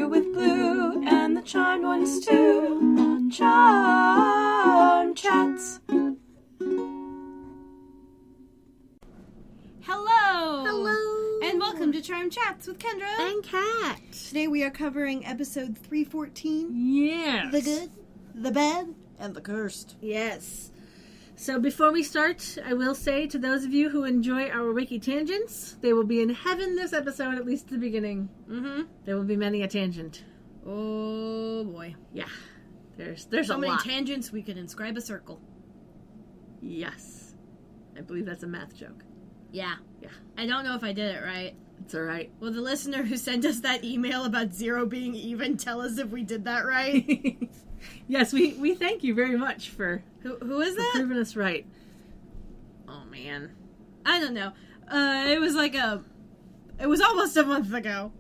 with Blue and the charmed ones too on Charm Chats. Hello! Hello! And welcome to Charm Chats with Kendra. And Kat. Today we are covering episode 314. Yes. The good, the bad, and the cursed. Yes. So before we start, I will say to those of you who enjoy our wiki tangents, they will be in heaven this episode, at least at the beginning. Mm-hmm. There will be many a tangent. Oh boy. Yeah. There's So a many lot. tangents we could inscribe a circle. Yes. I believe that's a math joke. Yeah. Yeah. I don't know if I did it right. It's alright. Will the listener who sent us that email about 0 being even tell us if we did that right? Yes, we thank you very much for Who is that? proving us right. Oh, man. I don't know. It was almost a month ago.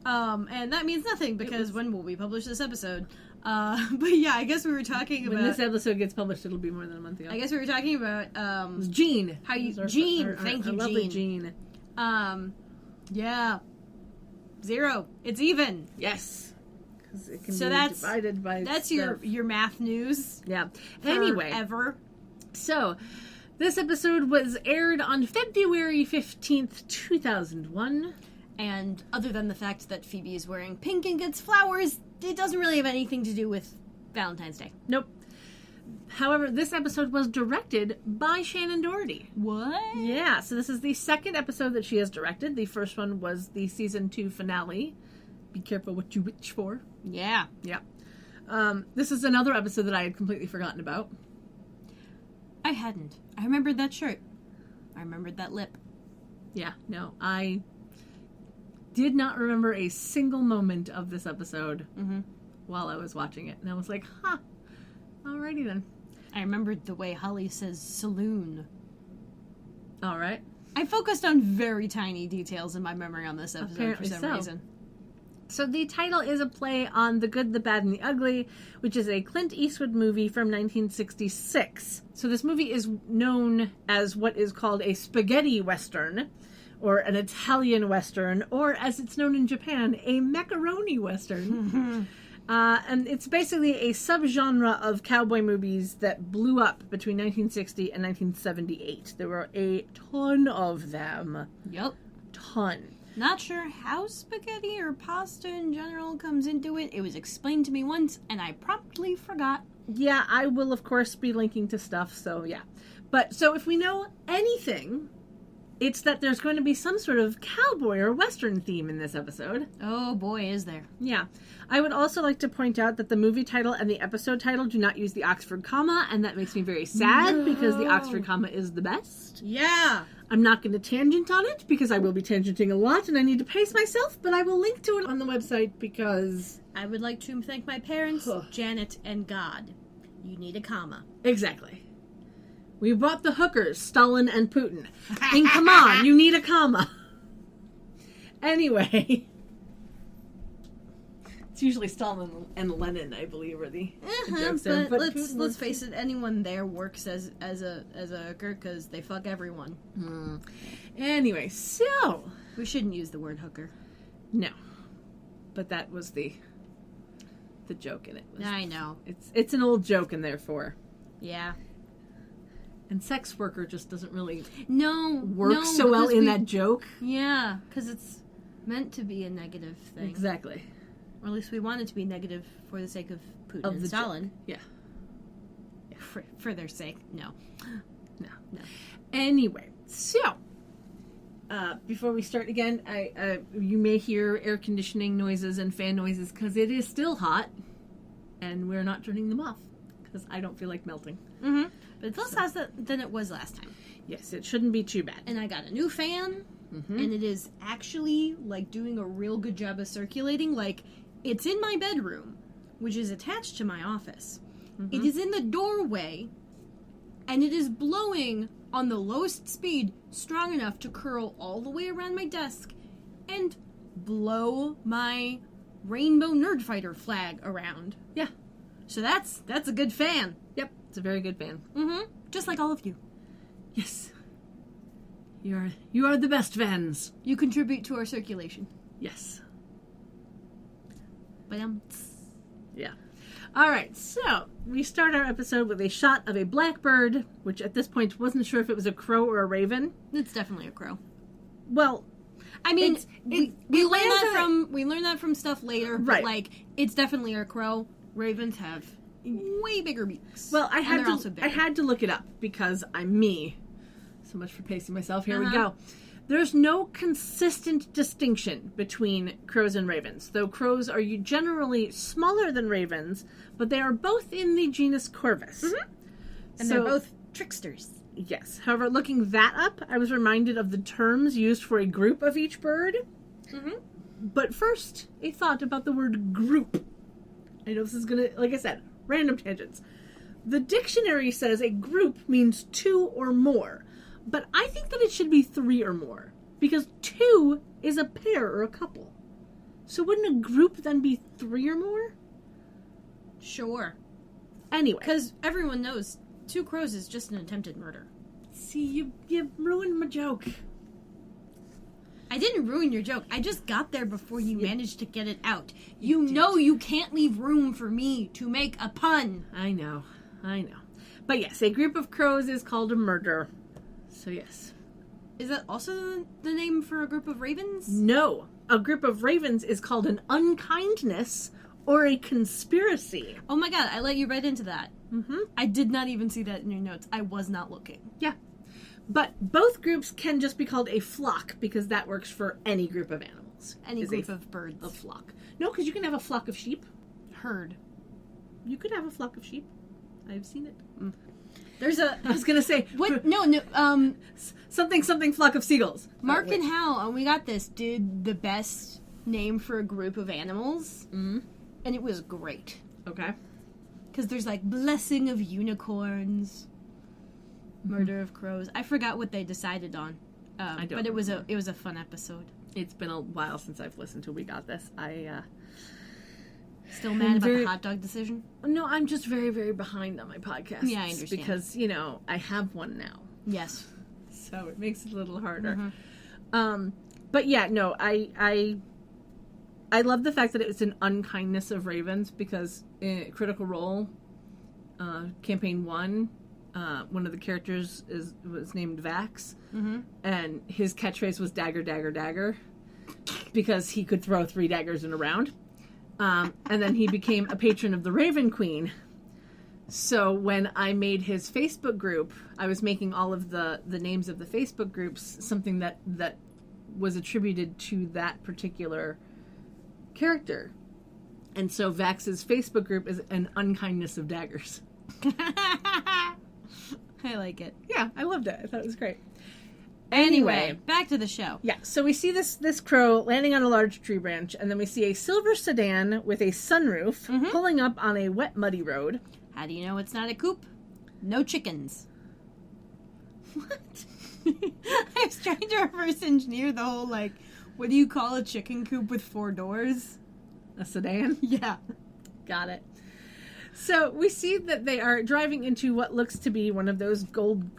And that means nothing because when will we publish this episode? But yeah, I guess we were talking about... When this episode gets published, it'll be more than a month ago. I guess we were talking about, It was Jean. how you... It was our- Jean! our Thank you, lovely Jean. Jean. Yeah. 0. It's even. Yes. Because it can So be that's- divided by That's stuff. your math news. Yeah. Anyway. Forever. So, this episode was aired on February 15th, 2001. And other than the fact that Phoebe is wearing pink and gets flowers, it doesn't really have anything to do with Valentine's Day. Nope. However, this episode was directed by Shannon Doherty. What? Yeah, so this is the second episode that she has directed. The first one was the season 2 finale. Be careful what you wish for. Yeah. Yeah. This is another episode that I had completely forgotten about. I hadn't. I remembered that shirt. I remembered that lip. Yeah, no, I did not remember a single moment of this episode while I was watching it. And I was like, huh, alrighty then. I remembered the way Holly says saloon. Alright. I focused on very tiny details in my memory on this episode Apparently for some so. reason. So the title is a play on The Good, the Bad, and the Ugly, which is a Clint Eastwood movie from 1966. So this movie is known as what is called a spaghetti western, or an Italian western, or as it's known in Japan, a macaroni western. And it's basically a subgenre of cowboy movies that blew up between 1960 and 1978. There were a ton of them. Yep. Ton. Not sure how spaghetti or pasta in general comes into it. It was explained to me once, and I promptly forgot. Yeah, I will, of course, be linking to stuff, so yeah. But, so if we know anything, it's that there's going to be some sort of cowboy or western theme in this episode. Oh boy, is there. Yeah. I would also like to point out that the movie title and the episode title do not use the Oxford comma, and that makes me very sad because the Oxford comma is the best. Yeah. I'm not going to tangent on it because I will be tangenting a lot and I need to pace myself, but I will link to it on the website because... I would like to thank my parents, Janet, and God. You need a comma. Exactly. We bought the hookers, Stalin and Putin. And come on, you need a comma. Anyway. It's usually Stalin and Lenin, I believe, are the jokes there. But Putin let's face it, anyone there works as a hooker because they fuck everyone. Anyway, so... We shouldn't use the word hooker. No. But that was the joke in it. I know. It's an old joke, and therefore... Yeah. And sex worker just doesn't really work so well in that joke. Yeah, because it's meant to be a negative thing. Exactly. Or at least we want it to be negative for the sake of Putin Of and the Stalin. Yeah. For their sake, no. No. Anyway, so before we start again, you may hear air conditioning noises and fan noises because it is still hot, and we're not turning them off because I don't feel like melting. Mm-hmm. But it's less hot than it was last time. Yes, it shouldn't be too bad. And I got a new fan, and it is actually like doing a real good job of circulating. Like, it's in my bedroom, which is attached to my office. It is in the doorway, and it is blowing on the lowest speed, strong enough to curl all the way around my desk and blow my Rainbow Nerdfighter flag around. Yeah. So that's a good fan. Yep, it's a very good fan. Mm-hmm. Just like all of you. Yes. You are the best fans. You contribute to our circulation. Yes. But Yeah. All right, so we start our episode with a shot of a blackbird, which at this point wasn't sure if it was a crow or a raven. it's definitely a crow. Well, I mean, it we learned lands that on from stuff later, but Right. like it's definitely a crow. Ravens have way bigger beaks. well, I And had they're also bigger. to look it up because I'm me. So much for pacing myself. Here we Uh-huh. go. There's no consistent distinction between crows and ravens, though crows are generally smaller than ravens, but they are both in the genus Corvus. and So- they're both tricksters. Yes. However, looking that up, I was reminded of the terms used for a group of each bird. Mhm. But first, a thought about the word group. I know this is going to, like I said, random tangents. The dictionary says a group means two or more, but I think that it should be three or more, because two is a pair or a couple. So wouldn't a group then be three or more? Sure, Anyway. because everyone knows 2 crows is just an attempted murder. See, you ruined my joke. I didn't ruin your joke. I just got there before you managed to get it out. You know you can't leave room for me to make a pun. I know. But yes, a group of crows is called a murder. So yes. Is that also the name for a group of ravens? No, a group of ravens is called an unkindness or a conspiracy. Oh my god, I let you right into that. Mm-hmm. I did not even see that in your notes. I was not looking. Yeah. But both groups can just be called a flock because that works for any group of animals. Any Is group of birds. a flock. No, because you can have a flock of sheep. Herd. You could have a flock of sheep. I've seen it. There's a... I was gonna say What? No, something flock of seagulls. Mark Oh, wait. and Hal, and we got this, did the best name for a group of animals. Mhm. And it was great. Okay. Because there's like blessing of unicorns, murder of crows. I forgot what they decided on. I don't but it was remember. a fun episode. It's been a while since I've listened to We Got This. Still mad about very- the hot dog decision? No, I'm just very, very behind on my podcast. Yeah, I understand. Because, I have one now. Yes. So it makes it a little harder. Mhm. But yeah, no, I love the fact that it's an unkindness of ravens because in Critical Role, campaign 1, one of the characters was named Vax, Mm-hmm. and his catchphrase was dagger, dagger, dagger, because he could throw 3 daggers in a round. And then he became a patron of the Raven Queen. So when I made his Facebook group, I was making all of the names of the Facebook groups something that was attributed to that particular character. And so Vax's Facebook group is an unkindness of daggers. I like it. Yeah, I loved it. I thought it was great. Anyway, back to the show. Yeah, so we see this crow landing on a large tree branch, and then we see a silver sedan with a sunroof pulling up on a wet, muddy road. How do you know it's not a coop? No chickens. What? I was trying to reverse engineer the whole, like, what do you call a chicken coop with 4 doors? A sedan? Yeah. Got it. So we see that they are driving into what looks to be one of those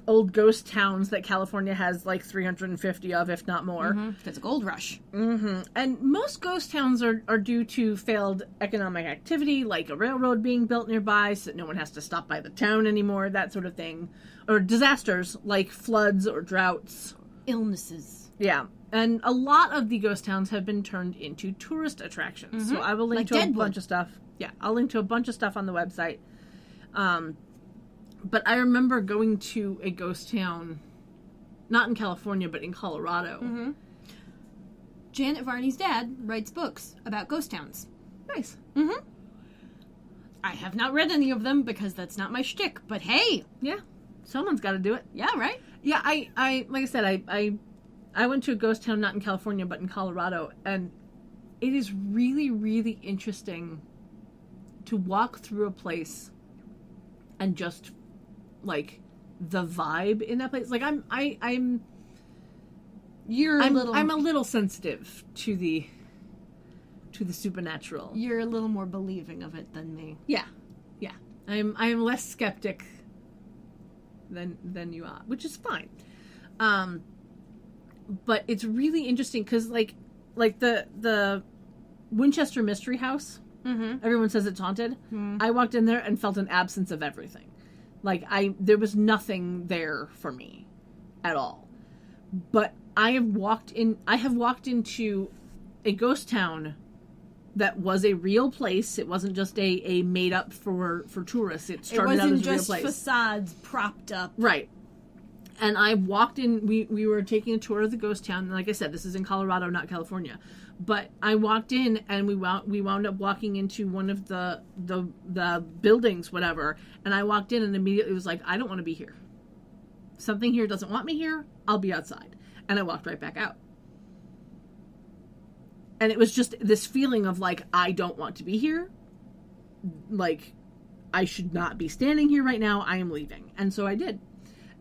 old ghost towns that California has like 350 of, if not more. It's a gold rush. And most ghost towns are due to failed economic activity, like a railroad being built nearby so that no one has to stop by the town anymore, that sort of thing. Or disasters like floods or droughts. Illnesses. Yeah. And a lot of the ghost towns have been turned into tourist attractions. So I will link Like to a Deadwood. bunch of stuff. Yeah, I'll link to a bunch of stuff on the website. But I remember going to a ghost town, not in California, but in Colorado. Janet Varney's dad writes books about ghost towns. Nice. I have not read any of them because that's not my shtick, but hey! Yeah. Someone's got to do it. Yeah, right? Yeah, I like I said, I went to a ghost town not in California, but in Colorado, and it is really, really interesting to walk through a place and just like the vibe in that place. Like I'm You're a little sensitive to the supernatural. You're a little more believing of it than me. Yeah. I'm less skeptic than you are, which is fine. But it's really interesting because like the Winchester Mystery House Everyone says it's haunted. I walked in there and felt an absence of everything. Like, there was nothing there for me at all. But I have walked into a ghost town that was a real place. It wasn't just a made up for tourists. It started out as a real place. It wasn't just facades propped up. Right. And I walked in, we were taking a tour of the ghost town, and like I said, this is in Colorado, not California. But I walked in, and we wound up walking into one of the buildings, whatever, and I walked in and immediately was like, I don't want to be here. Something here doesn't want me here, I'll be outside. And I walked right back out. And it was just this feeling of like, I don't want to be here. Like, I should not be standing here right now, I am leaving. And so I did.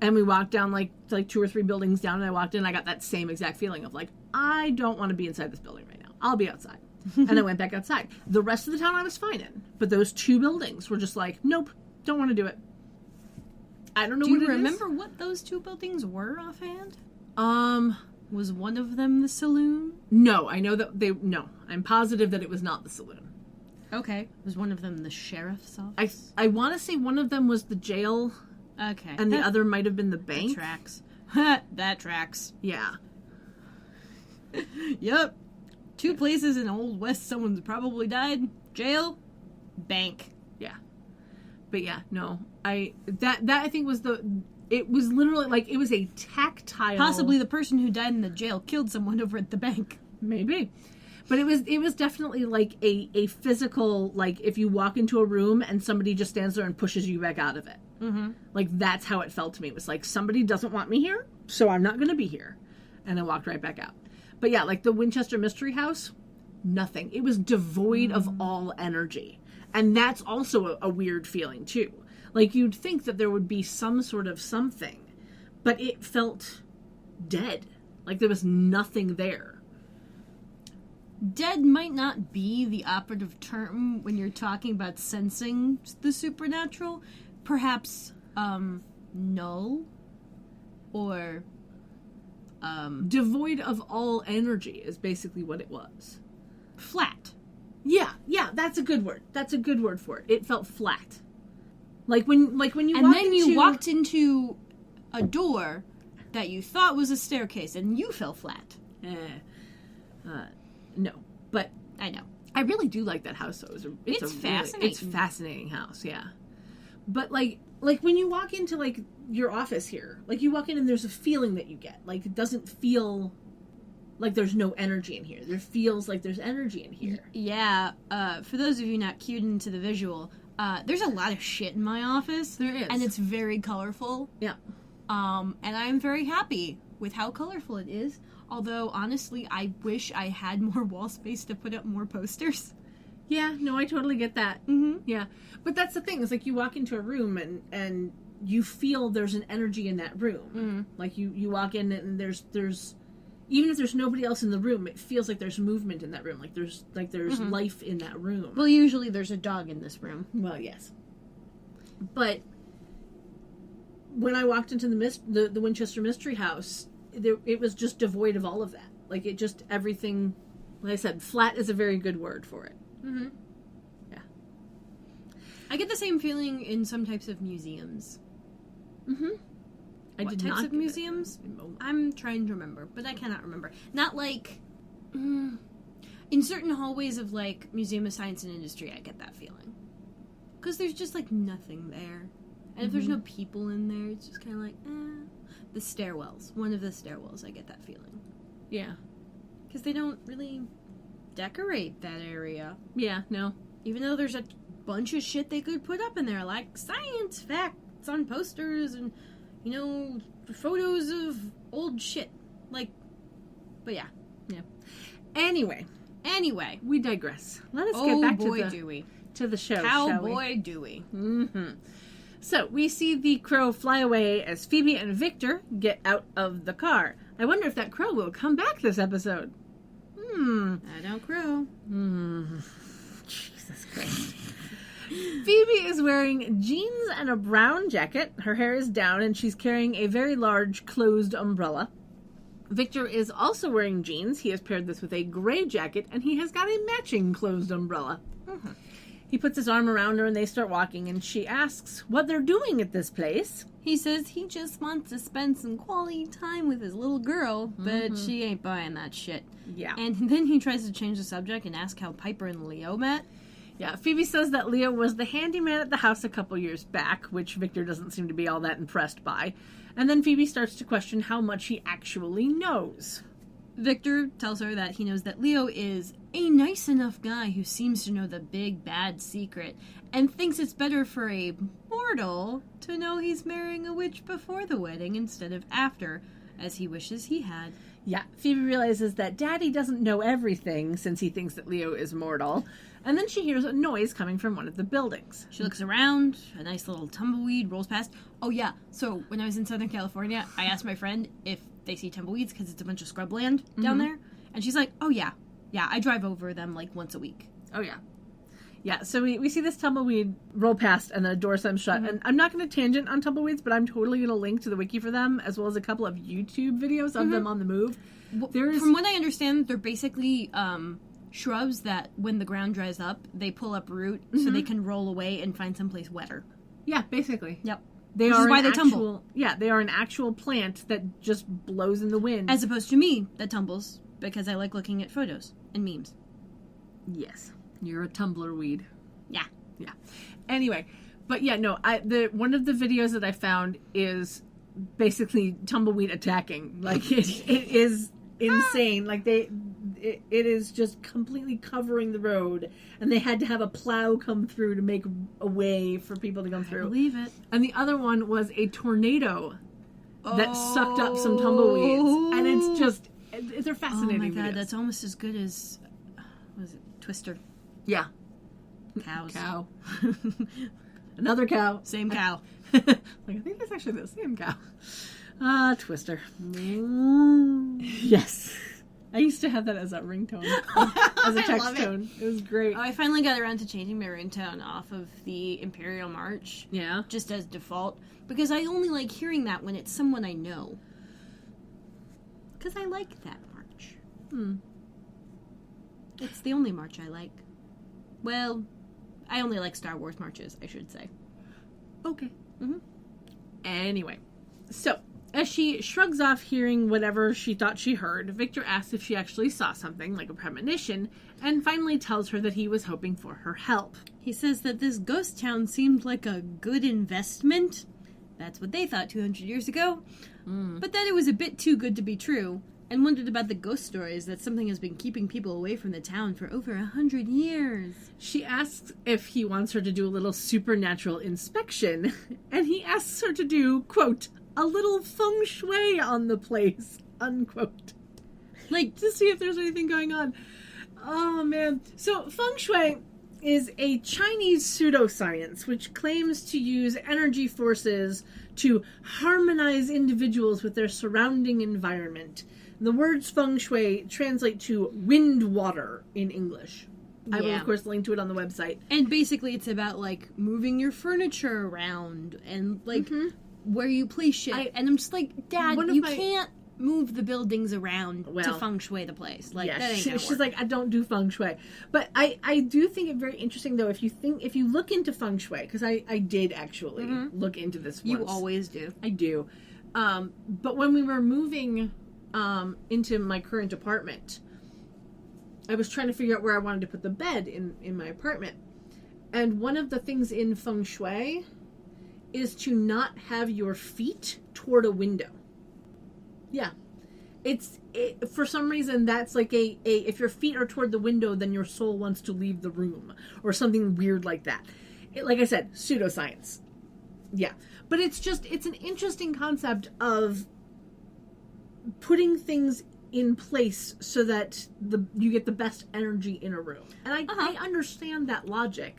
And we walked down like 2 or 3 buildings down, and I walked in, and I got that same exact feeling of like, I don't want to be inside this building right now. I'll be outside. And I went back outside. The rest of the town I was fine in. But those 2 buildings were just like, nope, don't want to do it. I don't know what it is. Do you remember what those 2 buildings were offhand? Was one of them the saloon? No, I know that no. I'm positive that it was not the saloon. Okay. Was one of them the sheriff's office? I want to say one of them was the jail. Okay. And the other might have been the bank. That tracks. That tracks. Yeah. Yep. 2 places in Old West someone's probably died. Jail. Bank. Yeah. But yeah, no. That I think was it was literally like, it was a tactile. Possibly the person who died in the jail killed someone over at the bank. Maybe. But it was definitely like a physical, like if you walk into a room and somebody just stands there and pushes you back out of it. Mm-hmm. Like that's how it felt to me. It was like, somebody doesn't want me here, so I'm not going to be here. And I walked right back out. But yeah, like the Winchester Mystery House, nothing. It was devoid of all energy. And that's also a weird feeling too. Like you'd think that there would be some sort of something, but it felt dead. Like there was nothing there. Dead might not be the operative term when you're talking about sensing the supernatural. Perhaps, null? Or, devoid of all energy is basically what it was. Flat. Yeah, that's a good word. That's a good word for it. It felt flat. Like when you and then you walked into a door that you thought was a staircase, and you fell flat. No, but I know. I really do like that house, though. It's fascinating. It's a fascinating house, yeah. But like when you walk into like your office here, like you walk in and there's a feeling that you get. Like it doesn't feel like there's no energy in here. There feels like there's energy in here. Yeah. For those of you not cued into the visual, there's a lot of shit in my office. There is, and it's very colorful. Yeah. And I'm very happy with how colorful it is. Although, honestly, I wish I had more wall space to put up more posters. Yeah, no, I totally get that. Mm-hmm. Yeah. But that's the thing. It's like you walk into a room and you feel there's an energy in that room. Mm-hmm. Like you walk in and there's even if there's nobody else in the room, it feels like there's movement in that room. Like there's mm-hmm. life in that room. Well, usually there's a dog in this room. Well, yes. But when I walked into the Winchester Mystery House, it was just devoid of all of that. Like it just, everything, like I said, flat is a very good word for it. Mm-hmm. Yeah. I get the same feeling in some types of museums. Mm-hmm. What types of museums? I'm trying to remember, but I cannot remember. Not like... in certain hallways of, like, Museum of Science and Industry, I get that feeling. Because there's just, like, nothing there. And if there's no people in there, it's just kind of like, The stairwells. One of the stairwells, I get that feeling. Yeah. Because they don't really decorate that area. Yeah, no. Even though there's a bunch of shit they could put up in there, like science facts on posters and, you know, photos of old shit. Like, but yeah. Yeah. Anyway, we digress. Let us get back to the show, shall we? Cowboy Dewey. Mm-hmm. So, we see the crow fly away as Phoebe and Victor get out of the car. I wonder if that crow will come back this episode. I don't crow. Jesus Christ. Phoebe is wearing jeans and a brown jacket. Her hair is down and she's carrying a very large closed umbrella. Victor is also wearing jeans. He has paired this with a gray jacket and he has got a matching closed umbrella. He puts his arm around her and they start walking, and she asks what they're doing at this place. He says he just wants to spend some quality time with his little girl, but she ain't buying that shit. Yeah. And then he tries to change the subject and ask how Piper and Leo met. Yeah, Phoebe says that Leo was the handyman at the house a couple years back, which Victor doesn't seem to be all that impressed by. And then Phoebe starts to question how much he actually knows. Victor tells her that he knows that Leo is a nice enough guy who seems to know the big bad secret and thinks it's better for a mortal to know he's marrying a witch before the wedding instead of after, as he wishes he had. Yeah, Phoebe realizes that Daddy doesn't know everything since he thinks that Leo is mortal. And then she hears a noise coming from one of the buildings. She looks around, a nice little tumbleweed rolls past. Oh yeah, so when I was in Southern California, I asked my friend if they see tumbleweeds because it's a bunch of scrubland down there. And she's like, oh yeah, I drive over them like once a week. Oh yeah. Yeah, so we see this tumbleweed roll past and the door slams shut. And I'm not going to tangent on tumbleweeds, but I'm totally going to link to the wiki for them, as well as a couple of YouTube videos of them on the move. From what I understand, they're basically shrubs that when the ground dries up, they pull up root so they can roll away and find someplace wetter. Yeah, basically. Yep. They Which are is why an they actual, tumble. Yeah, they are an actual plant that just blows in the wind. As opposed to me, that tumbles, because I like looking at photos and memes. Yes, you're a tumblerweed. Yeah. Yeah. Anyway, but yeah, no, one of the videos that I found is basically tumbleweed attacking. Like it is insane. Like it is just completely covering the road, and they had to have a plow come through to make a way for people to come I through. believe it. And the other one was a tornado that sucked up some tumbleweeds, and it's just they're fascinating. Oh my god, videos. that's almost as good as was it Twister? Yeah. Cows. Cow. Another cow. Same cow. Like, I think that's actually the same cow. Twister. Yes. I used to have that as a ringtone. As a I text love it. tone. It was great. Oh, I finally got around to changing my ringtone off of the Imperial March, Yeah. just as default, because I only like hearing that when it's someone I know. Because I like that march. It's the only march I like. Well, I only like Star Wars marches, I should say. Okay. Mhm. Anyway. So, as she shrugs off hearing whatever she thought she heard, Victor asks if she actually saw something, like a premonition, and finally tells her that he was hoping for her help. He says that this ghost town seemed like a good investment. That's what they thought 200 years ago. But that it was a bit too good to be true, and wondered about the ghost stories that something has been keeping people away from the town for over 100 years. She asks if he wants her to do a little supernatural inspection, and he asks her to do, quote, a little feng shui on the place, unquote. Like, To see if there's anything going on. Oh, man. So, feng shui is a Chinese pseudoscience which claims to use energy forces to harmonize individuals with their surrounding environment. The words feng shui translate to wind water in English. I will, Yeah. of course, link to it on the website. and basically it's about, like, moving your furniture around and, like, where you place shit. And I'm just like, Dad, One of you my- can't move the buildings around to Well, feng shui the place. Like, Yeah, that ain't gonna she's work. like, I don't do feng shui. But I do think it very interesting, though, if you look into feng shui, because I did actually look into this once. You always do. I do. But when we were moving into my current apartment, I was trying to figure out where I wanted to put the bed in my apartment. And one of the things in feng shui is to not have your feet toward a window. Yeah. For some reason, that's like if your feet are toward the window, then your soul wants to leave the room, or something weird like that. Like I said, pseudoscience. Yeah. But it's an interesting concept of putting things in place so that you get the best energy in a room. And I understand that logic.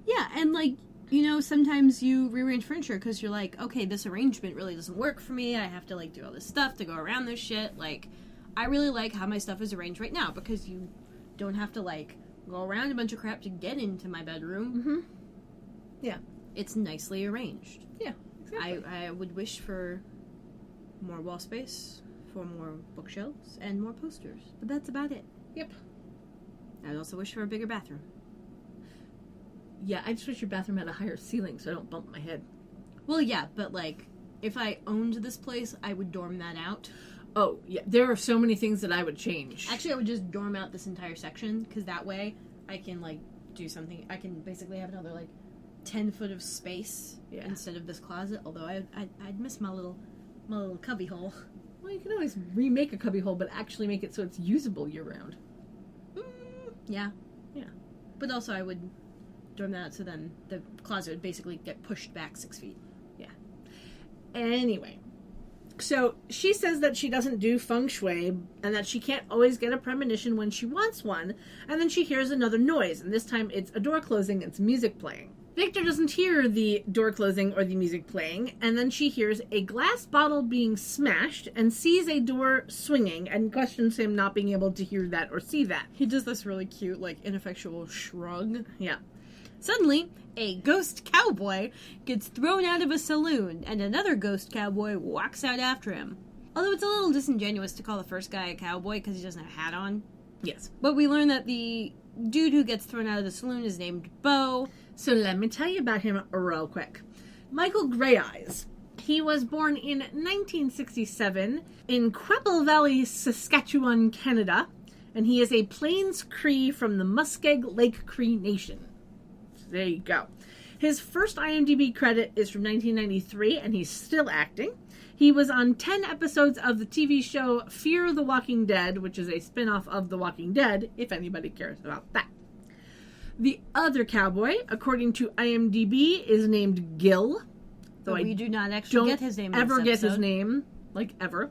Yeah, and like, you know, sometimes you rearrange furniture because you're like, okay, this arrangement really doesn't work for me. I have to, like, do all this stuff to go around this shit. Like, I really like how my stuff is arranged right now because you don't have to, like, go around a bunch of crap to get into my bedroom. Yeah. It's nicely arranged. Yeah. Exactly. I would wish for more wall space, for more bookshelves, and more posters. But that's about it. Yep. I'd also wish for a bigger bathroom. Yeah, I just wish your bathroom had a higher ceiling so I don't bump my head. Well, yeah, but like, if I owned this place, I would dorm that out. Oh, yeah, there are so many things that I would change. Actually, I would just dorm out this entire section, because that way I can, like, do something. I can basically have another, like, 10 foot of space instead of this closet, although I'd miss my little cubby hole. Well, you can always remake a cubbyhole, but actually make it so it's usable year-round. Yeah. Yeah. But also I would dorm that out so then the closet would basically get pushed back 6 feet. Yeah. Anyway. So, she says that she doesn't do feng shui, and that she can't always get a premonition when she wants one, and then she hears another noise, and this time it's a door closing, it's music playing. Victor doesn't hear the door closing or the music playing, and then she hears a glass bottle being smashed and sees a door swinging and questions him not being able to hear that or see that. He does this really cute, like, ineffectual shrug. Yeah. Suddenly, a ghost cowboy gets thrown out of a saloon, and another ghost cowboy walks out after him. Although it's a little disingenuous to call the first guy a cowboy because he doesn't have a hat on. Yes. But we learn that the dude who gets thrown out of the saloon is named Bo. So let me tell you about him real quick. Michael Greyeyes. He was born in 1967 in Quappel Valley, Saskatchewan, Canada, and he is a Plains Cree from the Muskeg Lake Cree Nation. So there you go. His first IMDb credit is from 1993, and he's still acting. He was on 10 episodes of the TV show Fear the Walking Dead, which is a spin-off of The Walking Dead, if anybody cares about that. The other cowboy, according to IMDb, is named Gil. Though we do not actually get his name in this get his episode. name, like ever.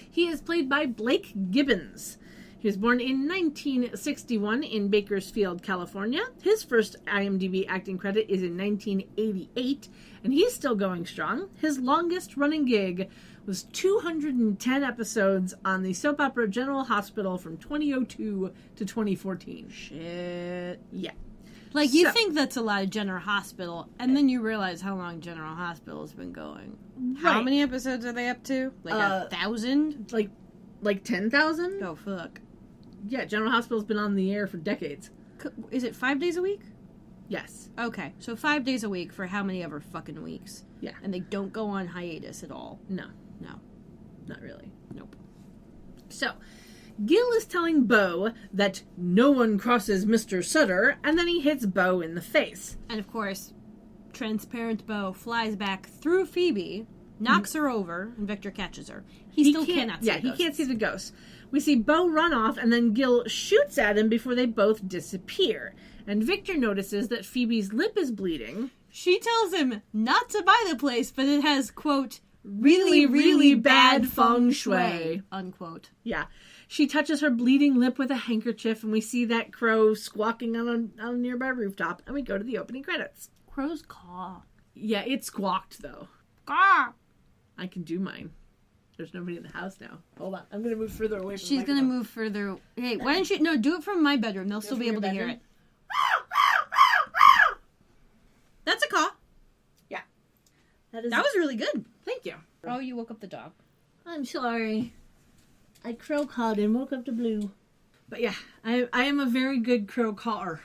He is played by Blake Gibbons. He was born in 1961 in Bakersfield, California. His first IMDb acting credit is in 1988, and he's still going strong. His longest running gig was 210 episodes on the soap opera General Hospital from 2002 to 2014. Shit. Yeah. Like, you So- think that's a lot of General Hospital, and then you realize how long General Hospital has been going. How Right. many episodes are they up to? Like 1,000? Like 10,000? Oh, fuck. Yeah, General Hospital's been on the air for decades. Is it 5 days a week? Yes. Okay, so 5 days a week for how many ever fucking weeks? Yeah. And they don't go on hiatus at all. No, No. not really. Nope. So, Gil is telling Bo that no one crosses Mr. Sutter, and then he hits Bo in the face. And of course, transparent Bo flies back through Phoebe, knocks her over, and Victor catches her. He still cannot see Yeah, the he ghosts. can't see the ghost. We see Bo run off, and then Gil shoots at him before they both disappear. And Victor notices that Phoebe's lip is bleeding. She tells him not to buy the place, but it has, quote, really bad feng shui, unquote. Yeah. She touches her bleeding lip with a handkerchief, and we see that crow squawking on a nearby rooftop, and we go to the opening credits. Crow's caw. Yeah, it squawked, though. Caw. I can do mine. There's nobody in the house now. Hold on. I'm going to move further away from She's the gonna microphone. move further. Hey, why don't you? No, do it from my bedroom. They'll still from be your able to hear bedroom? it. That's a caw. Yeah. That was really good. Thank you. Oh, you woke up the dog. I'm sorry. I crow cawed and woke up to Blue. But yeah, I am a very good crow caller.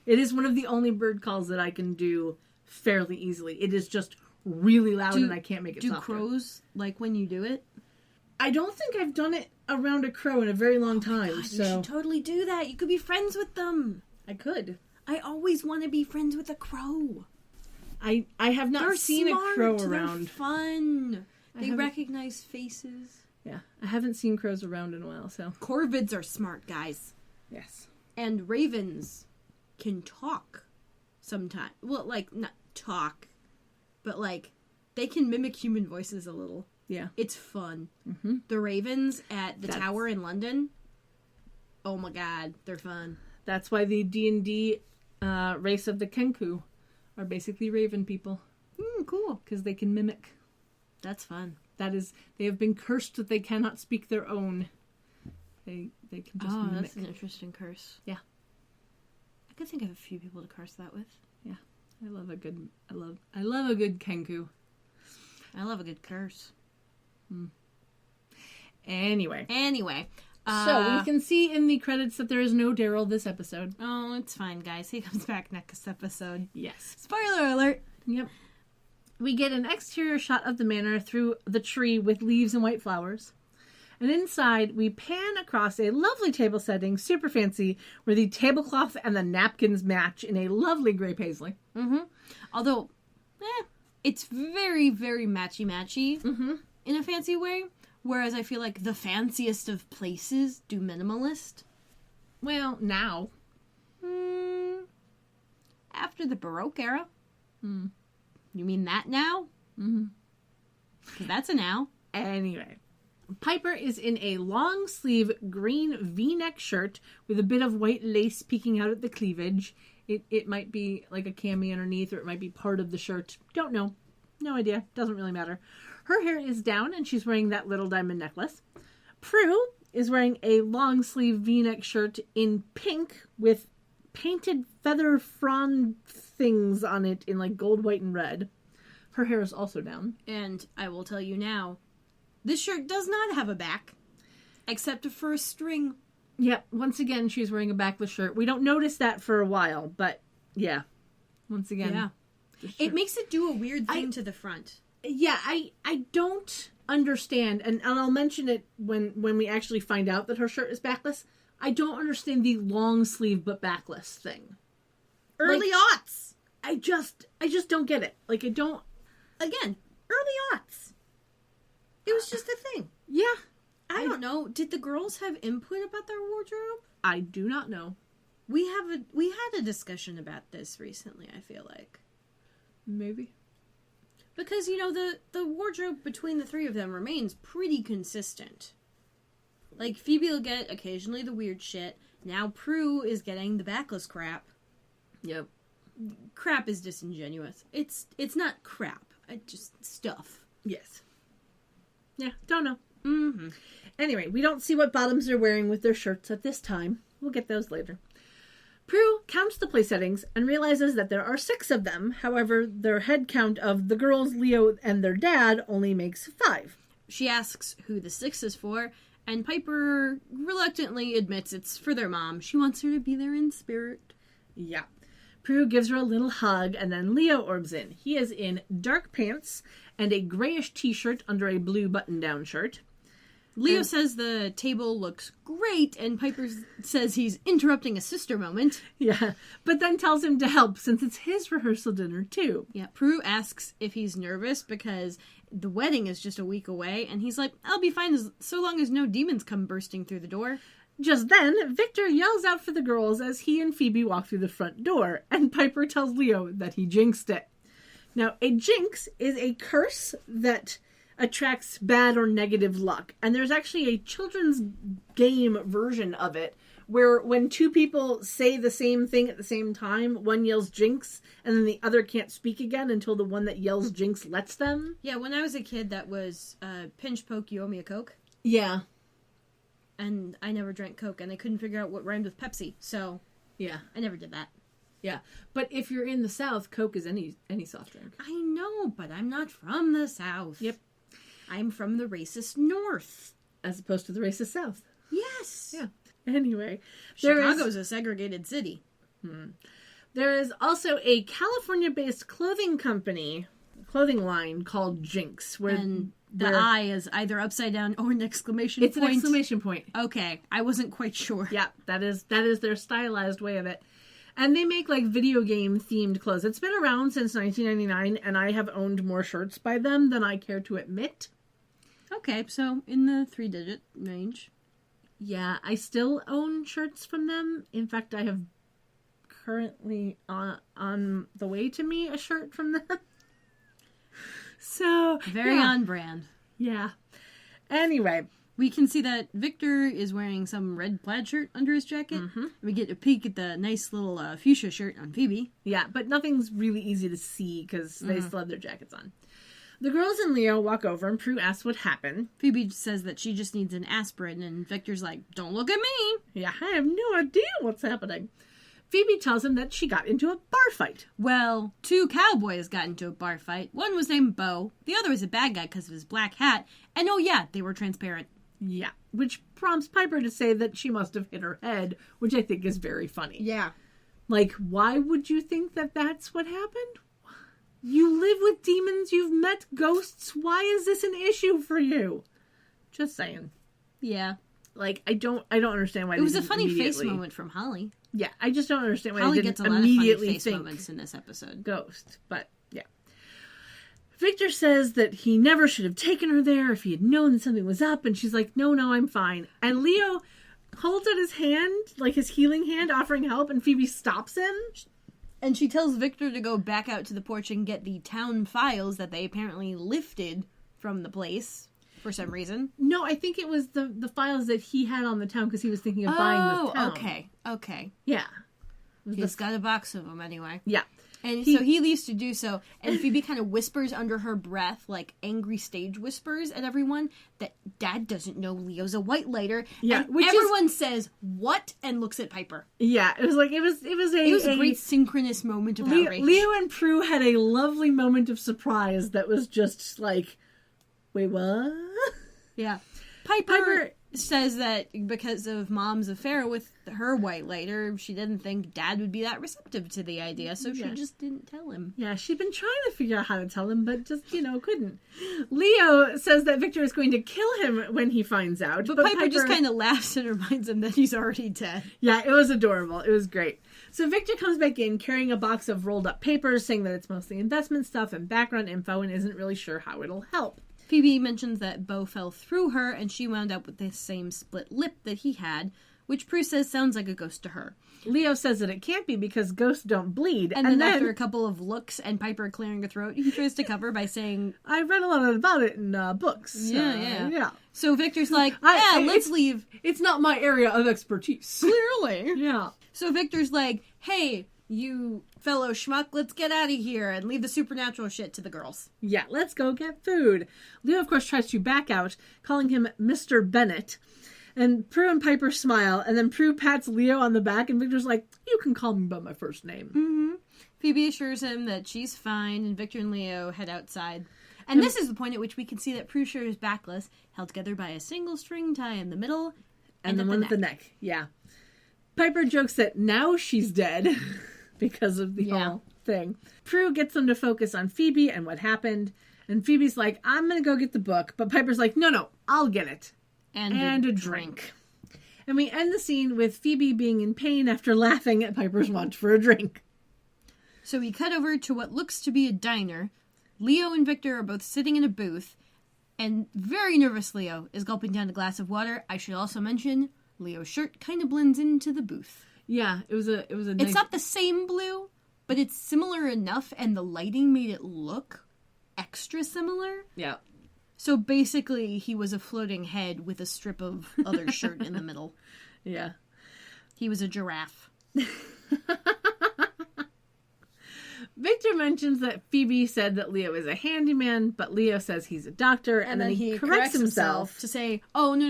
It is one of the only bird calls that I can do fairly easily. It is just really loud and I can't make it Do softer. crows like when you do it? I don't think I've done it around a crow in a very long time, God, you so should totally do that. You could be friends with them. I could. I always want to be friends with a crow. I have not They're seen smart. a crow They're around. fun. They haven't- recognize faces. Yeah, I haven't seen crows around in a while, so Corvids are smart guys. yes. And ravens can talk sometimes. Well, like, not talk, but like, they can mimic human voices a little. Yeah. It's fun. Mm-hmm. The ravens at the That's- tower in London, oh my god, they're fun. That's why the D&D race of the Kenku are basically raven people, Cool. because they can mimic. That's fun. That is, they have been cursed that they cannot speak their own. They can just mimic. That's an interesting curse. Yeah. I could think of a few people to curse that with. I love a good Kenku. I love a good curse. Anyway, Anyway, So we can see in the credits that there is no Daryl this episode. Oh, it's fine, guys. He comes back next episode. Yes. Spoiler alert. Yep. We get an exterior shot of the manor through the tree with leaves and white flowers. And inside, we pan across a lovely table setting, super fancy, where the tablecloth and the napkins match in a lovely gray paisley. Although, it's very, very matchy-matchy in a fancy way. Whereas I feel like the fanciest of places do minimalist. Well, now. After the Baroque era. You mean that now? Because that's a now. Anyway. Piper is in a long-sleeve green V-neck shirt with a bit of white lace peeking out at the cleavage. It might be like a cami underneath, or it might be part of the shirt. Don't know. No idea. Doesn't really matter. Her hair is down, and she's wearing that little diamond necklace. Prue is wearing a long-sleeve V-neck shirt in pink with painted feather frond things on it in like gold, white, and red. Her hair is also down. And I will tell you now, this shirt does not have a back, except for a string. Yep, once again, she's wearing a backless shirt. We don't notice that for a while, but yeah. Once again. Yeah. It makes it do a weird thing to the front. Yeah, I don't understand, and I'll mention it when we actually find out that her shirt is backless. I don't understand the long sleeve but backless thing. Early Like, aughts. I just don't get it. Like, I don't... Again, early aughts. It was just a thing. Yeah. I don't know. Did the girls have input about their wardrobe? I do not know. We had a discussion about this recently, I feel like. Maybe. Because, you know, the wardrobe between the three of them remains pretty consistent. Like, Phoebe will get occasionally the weird shit. Now Prue is getting the backless crap. Yep. Crap is disingenuous. It's not crap. It's just stuff. Yes. Yeah, don't know. Mm-hmm. Anyway, we don't see what bottoms they're wearing with their shirts at this time. We'll get those later. Prue counts the place settings and realizes that there are 6 of them. However, their head count of the girls, Leo, and their dad only makes 5. She asks who the 6 is for, and Piper reluctantly admits it's for their mom. She wants her to be there in spirit. Yeah. Prue gives her a little hug, and then Leo orbs in. He is in dark pants and a grayish t-shirt under a blue button-down shirt. Leo says the table looks great, and Piper says he's interrupting a sister moment. Yeah, but then tells him to help since it's his rehearsal dinner, too. Yeah, Prue asks if he's nervous because the wedding is just a week away, and he's like, I'll be fine so long as no demons come bursting through the door. Just then, Victor yells out for the girls as he and Phoebe walk through the front door, and Piper tells Leo that he jinxed it. Now, a jinx is a curse that attracts bad or negative luck. And there's actually a children's game version of it where when 2 people say the same thing at the same time, one yells jinx and then the other can't speak again until the one that yells jinx lets them. Yeah, when I was a kid, that was pinch poke, you owe me a Coke. Yeah. And I never drank Coke, and I couldn't figure out what rhymed with Pepsi, so Yeah. I never did that. Yeah. But if you're in the South, Coke is any soft drink. I know, but I'm not from the South. Yep. I'm from the racist North. As opposed to the racist South. Yes. Yeah. Anyway. Chicago's a segregated city. There is also a California-based clothing line called Jinx, where And the I is either upside down or an exclamation it's point. an exclamation point. Okay, I wasn't quite sure. Yeah, that is their stylized way of it. And they make like video game themed clothes. It's been around since 1999, and I have owned more shirts by them than I care to admit. Okay, so in the 3-digit range. Yeah, I still own shirts from them. In fact, I have currently on the way to me a shirt from them. So Very on brand. Yeah. Anyway, We can see that Victor is wearing some red plaid shirt under his jacket. Mm-hmm. We get a peek at the nice little fuchsia shirt on Phoebe. yeah, but nothing's really easy to see because they still have their jackets on. The girls and Leo walk over and Prue asks what happened. Phoebe says that she just needs an aspirin, and Victor's like, don't look at me. Yeah, I have no idea what's happening. Phoebe tells him that she got into a bar fight. Well, 2 cowboys got into a bar fight. One was named Bo. The other was a bad guy because of his black hat. And oh yeah, they were transparent. Yeah, which prompts Piper to say that she must have hit her head, which I think is very funny. Yeah. Like, why would you think that that's what happened? You live with demons, you've met ghosts, why is this an issue for you? Just saying. Yeah. Like, I don't understand why It was a funny face moment from Holly. Yeah, I just don't understand why Holly they gets didn't a lot of funny immediately face think moments in this episode. ghost. But, yeah. Victor says that he never should have taken her there if he had known that something was up, and she's like, no, I'm fine. And Leo holds out his hand, like his healing hand, offering help, and Phoebe stops him. And she tells Victor to go back out to the porch and get the town files that they apparently lifted from the place for some reason. No, I think it was the files that he had on the town because he was thinking of buying this town. Okay. Yeah. He's got a box of them anyway. Yeah. And so he leaves to do so, and Phoebe kind of whispers under her breath, like angry stage whispers at everyone, that Dad doesn't know Leo's a white lighter. Yeah, and which everyone says, what? And looks at Piper. Yeah, it was a great synchronous moment of outrage. Leo and Prue had a lovely moment of surprise that was just like, wait, what? Yeah. Piper says that because of Mom's affair with her white lighter, she didn't think Dad would be that receptive to the idea, so she just didn't tell him. Yeah, she'd been trying to figure out how to tell him, but just, couldn't. Leo says that Victor is going to kill him when he finds out. But Piper just kind of laughs and reminds him that he's already dead. Yeah, it was adorable. It was great. So Victor comes back in carrying a box of rolled up papers, saying that it's mostly investment stuff and background info and isn't really sure how it'll help. Phoebe mentions that Beau fell through her and she wound up with the same split lip that he had, which Prue says sounds like a ghost to her. Leo says that it can't be because ghosts don't bleed. And then after a couple of looks and Piper clearing her throat, he tries to cover by saying, I read a lot about it in books. Yeah. So Victor's like, let's leave. It's not my area of expertise. Clearly. Yeah. So Victor's like, hey, you fellow schmuck, let's get out of here and leave the supernatural shit to the girls. Yeah, let's go get food. Leo, of course, tries to back out, calling him Mr. Bennett. And Prue and Piper smile, and then Prue pats Leo on the back, and Victor's like, you can call me by my first name. Mm-hmm. Phoebe assures him that she's fine, and Victor and Leo head outside. And this is the point at which we can see that Prue's shirt is backless, held together by a single string tie in the middle, and the one at the neck. Yeah. Piper jokes that now she's dead because of the whole thing. Prue gets them to focus on Phoebe and what happened, and Phoebe's like, I'm going to go get the book, but Piper's like, no, I'll get it. And a drink. And we end the scene with Phoebe being in pain after laughing at Piper's want for a drink. So we cut over to what looks to be a diner. Leo and Victor are both sitting in a booth, and very nervous Leo is gulping down a glass of water. I should also mention, Leo's shirt kind of blends into the booth. Yeah, it was a nice... It's not the same blue, but it's similar enough, and the lighting made it look extra similar. Yeah. So basically, he was a floating head with a strip of other shirt in the middle. Yeah. He was a giraffe. Victor mentions that Phoebe said that Leo is a handyman, but Leo says he's a doctor, and then he corrects himself to say, oh, no,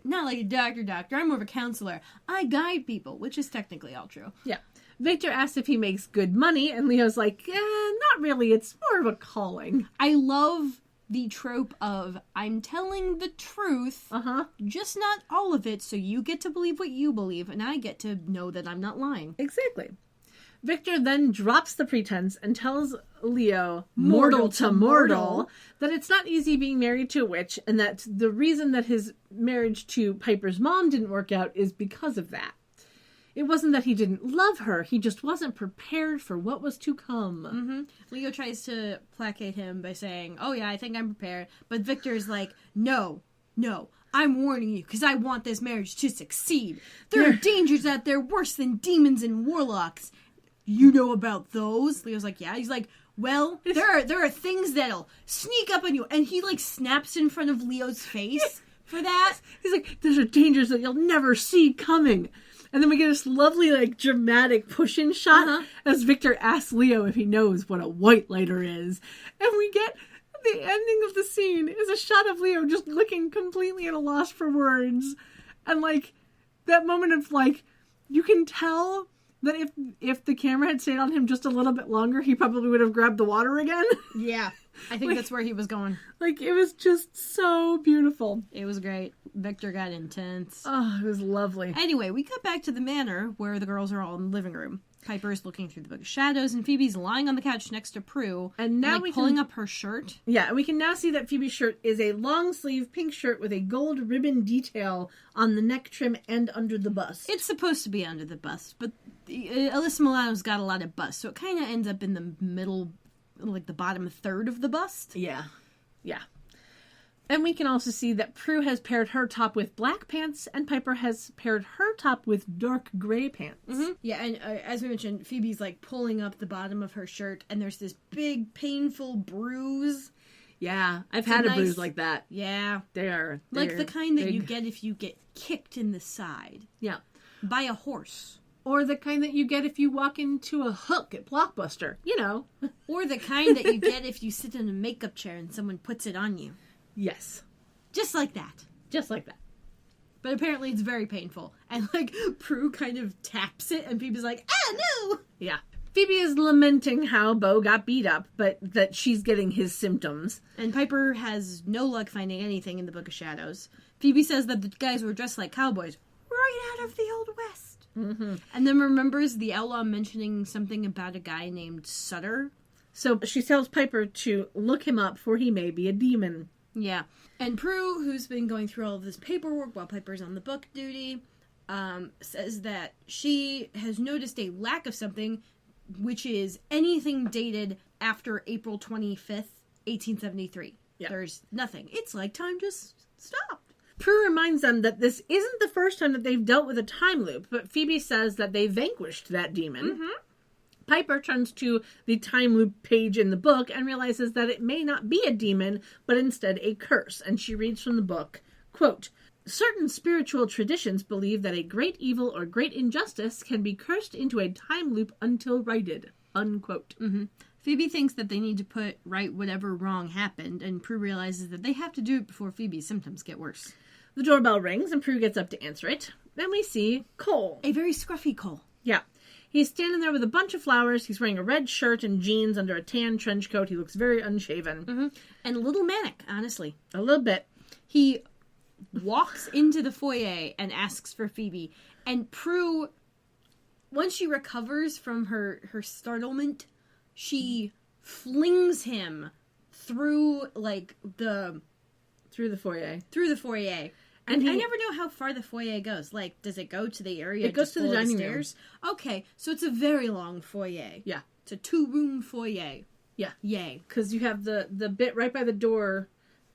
not like a doctor. I'm more of a counselor. I guide people, which is technically all true. Yeah. Victor asks if he makes good money, and Leo's like, not really. It's more of a calling. I love the trope of, I'm telling the truth, just not all of it, so you get to believe what you believe, and I get to know that I'm not lying. Exactly. Victor then drops the pretense and tells Leo, mortal to mortal, that it's not easy being married to a witch, and that the reason that his marriage to Piper's mom didn't work out is because of that. It wasn't that he didn't love her, he just wasn't prepared for what was to come. Mm-hmm. Leo tries to placate him by saying, oh yeah, I think I'm prepared. But Victor's like, no, I'm warning you, because I want this marriage to succeed. There are dangers out there worse than demons and warlocks. You know about those? Leo's like, yeah. He's like, well, there are things that'll sneak up on you. And he, like, snaps in front of Leo's face for that. He's like, those are dangers that you'll never see coming. And then we get this lovely, like, dramatic push-in shot as Victor asks Leo if he knows what a white lighter is. And we get the ending of the scene is a shot of Leo just looking completely at a loss for words. And, like, that moment of, like, you can tell that if the camera had stayed on him just a little bit longer, he probably would have grabbed the water again. Yeah. I think that's where he was going. Like, it was just so beautiful. It was great. Victor got intense. Oh, it was lovely. Anyway, we cut back to the manor where the girls are all in the living room. Piper's looking through the Book of Shadows, and Phoebe's lying on the couch next to Prue, And now we pulling can, up her shirt. Yeah, and we can now see that Phoebe's shirt is a long sleeve pink shirt with a gold ribbon detail on the neck trim and under the bust. It's supposed to be under the bust, but Alyssa Milano's got a lot of bust, so it kind of ends up in the middle, like the bottom third of the bust. Yeah. Yeah. And we can also see that Prue has paired her top with black pants, and Piper has paired her top with dark gray pants. Mm-hmm. Yeah, and as we mentioned, Phoebe's like pulling up the bottom of her shirt, and there's this big, painful bruise. Yeah, I've It's had a a bruise nice- like that. Yeah. They're Like the kind that you big. get if you get kicked in the side Yeah. by a horse. Or the kind that you get if you walk into a hook at Blockbuster. You know. Or the kind that you get if you sit in a makeup chair and someone puts it on you. Yes. Just like that. Just like that. But apparently it's very painful. And like Prue kind of taps it and Phoebe's like, ah, no! Yeah. Phoebe is lamenting how Beau got beat up, but that she's getting his symptoms. And Piper has no luck finding anything in the Book of Shadows. Phoebe says that the guys were dressed like cowboys right out of the Old West. Mm-hmm. And then remembers the outlaw mentioning something about a guy named Sutter. So she tells Piper to look him up, for he may be a demon. Yeah. And Prue, who's been going through all of this paperwork while Piper's on the book duty, says that she has noticed a lack of something, which is anything dated after April 25th, 1873. Yeah. There's nothing. It's like time just stopped. Prue reminds them that this isn't the first time that they've dealt with a time loop, but Phoebe says that they vanquished that demon. Mm-hmm. Piper turns to the time loop page in the book and realizes that it may not be a demon, but instead a curse, and she reads from the book, quote, "Certain spiritual traditions believe that a great evil or great injustice can be cursed into a time loop until righted," unquote. Mm-hmm. Phoebe thinks that they need to put right whatever wrong happened, and Prue realizes that they have to do it before Phoebe's symptoms get worse. The doorbell rings, and Prue gets up to answer it. Then we see Cole. A very scruffy Cole. Yeah. He's standing there with a bunch of flowers. He's wearing a red shirt and jeans under a tan trench coat. He looks very unshaven. Mm-hmm. And a little manic, honestly. A little bit. He walks into the foyer and asks for Phoebe. And Prue, once she recovers from her startlement, she flings him through, like, Through the foyer. through the foyer. And I he- never know how far the foyer goes. Like, does it go to the area? It goes just to the below dining stairs? Okay, so it's a very long foyer. Yeah. It's a 2-room foyer. Yeah. Yay. Because you have the bit right by the door,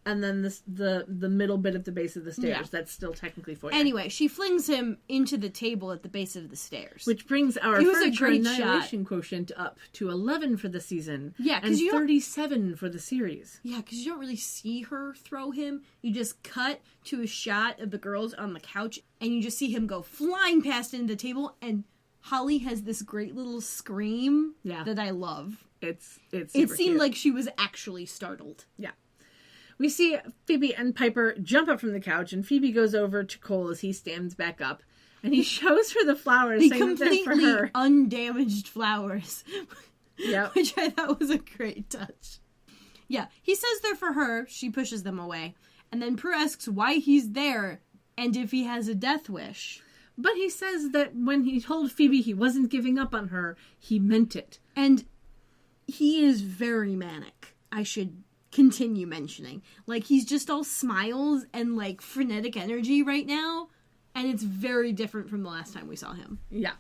and then the middle bit at the base of the stairs. Yeah. That's still technically foyer. Anyway, she flings him into the table at the base of the stairs. Which brings our It was a furniture great annihilation quotient up to 11 for the season. Yeah, 'cause and you don't- 37 for the series. Yeah, because you don't really see her throw him. You just cut to a shot of the girls on the couch, and you just see him go flying past into the table, and Holly has this great little scream Yeah. that I love. It's It super seemed cute. like she was actually startled. Yeah. We see Phoebe and Piper jump up from the couch, and Phoebe goes over to Cole as he stands back up, and he shows her the flowers, The saying that they're for completely her. undamaged flowers. Yep. Which I thought was a great touch. Yeah, he says they're for her. She pushes them away. And then Prue asks why he's there and if he has a death wish. But he says that when he told Phoebe he wasn't giving up on her, he meant it. And he is very manic. I should continue mentioning. Like, he's just all smiles and, like, frenetic energy right now. And it's very different from the last time we saw him. Yeah.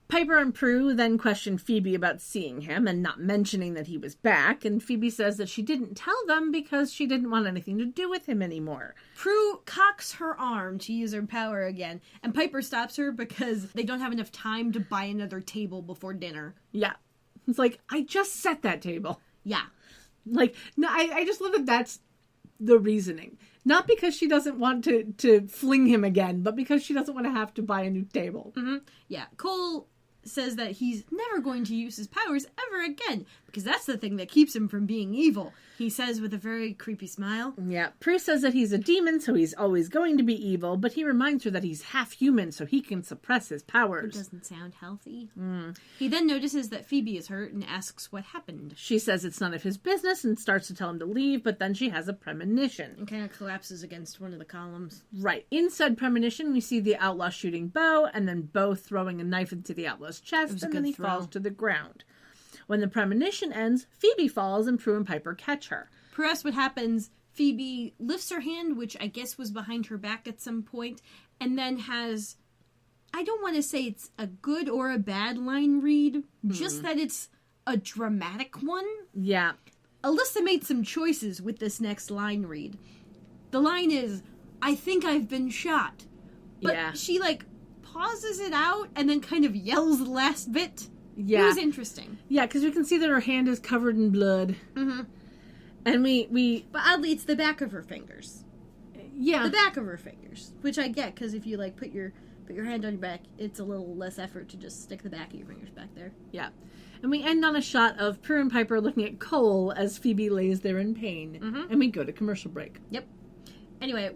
Piper and Prue then question Phoebe about seeing him and not mentioning that he was back, and Phoebe says that she didn't tell them because she didn't want anything to do with him anymore. Prue cocks her arm to use her power again, and Piper stops her because they don't have enough time to buy another table before dinner. Yeah. It's like, I just set that table. Yeah. Like, no, I just love that that's the reasoning. Not because she doesn't want to fling him again, but because she doesn't want to have to buy a new table. Mm-hmm. Yeah. Cole says that he's never going to use his powers ever again, because that's the thing that keeps him from being evil. He says with a very creepy smile. Yeah, Prue says that he's a demon, so he's always going to be evil, but he reminds her that he's half human, so he can suppress his It powers. doesn't sound healthy. He then notices that Phoebe is hurt and asks what happened. She says it's none of his business and starts to tell him to leave, but then she has a premonition. And kind of collapses against one of the columns. Right. In said premonition, we see the outlaw shooting Bo, and then Bo throwing a knife into the outlaw's chest, was a and then good he throw. falls to the ground. When the premonition ends, Phoebe falls, and Prue and Piper catch her. Prue asks what happens. Phoebe lifts her hand, which I guess was behind her back at some point, and then has... I don't want to say it's a good or a bad line read, just that it's a dramatic one. Yeah. Alyssa made some choices with this next line read. The line is, I think I've been shot. But Yeah. she, pauses it out and then kind of yells the last bit. Yeah. It was interesting. Yeah, because we can see that her hand is covered in blood. Mm-hmm. And we But oddly, it's the back of her fingers. yeah. The back of her fingers. Which I get, because if you, put your hand on your back, it's a little less effort to just stick the back of your fingers back there. Yeah. And we end on a shot of Prue and Piper looking at Cole as Phoebe lays there in pain. And we go to commercial break. Yep. Anyway,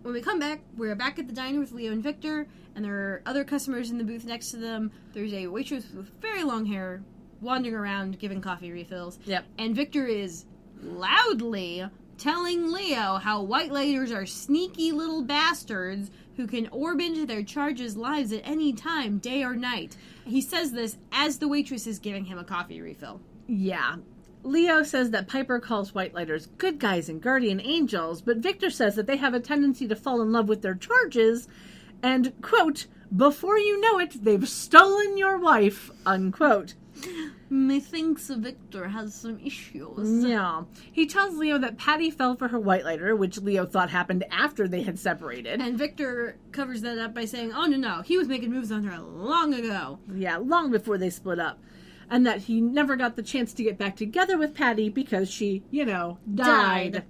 when we come back, we're back at the diner with Leo and Victor, and there are other customers in the booth next to them. There's a waitress with very long hair wandering around giving coffee refills. Yep. And Victor is loudly telling Leo how white lighters are sneaky little bastards who can orb into their charges' lives at any time, day or night. He says this as the waitress is giving him a coffee refill. Yeah. Leo says that Piper calls white lighters good guys and guardian angels, but Victor says that they have a tendency to fall in love with their charges, and, quote, before you know it, they've stolen your wife, unquote. Methinks Victor has some issues. Yeah. He tells Leo that Patty fell for her white lighter, which Leo thought happened after they had separated. And Victor covers that up by saying, oh, no, he was making moves on her long ago. Yeah, long before they split up. And that he never got the chance to get back together with Patty because she, died.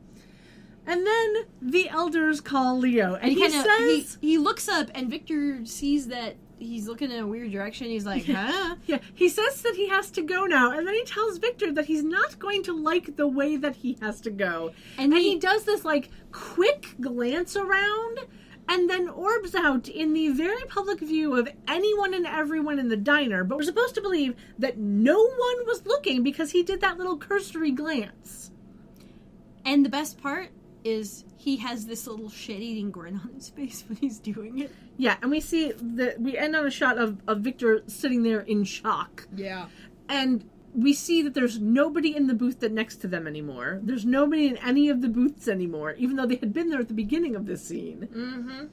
And then the elders call Leo, and he says... He looks up, and Victor sees that he's looking in a weird direction. He's like, huh? Yeah, he says that he has to go now, and then he tells Victor that he's not going to like the way that he has to go. And he does this, quick glance around, and then orbs out in the very public view of anyone and everyone in the diner, but we're supposed to believe that no one was looking because he did that little cursory glance. And the best part is he has this little shit-eating grin on his face when he's doing it. Yeah, and we see that we end on a shot of Victor sitting there in shock. Yeah. And we see that there's nobody in the booth next to them anymore. There's nobody in any of the booths anymore, even though they had been there at the beginning of this scene. Mm-hmm.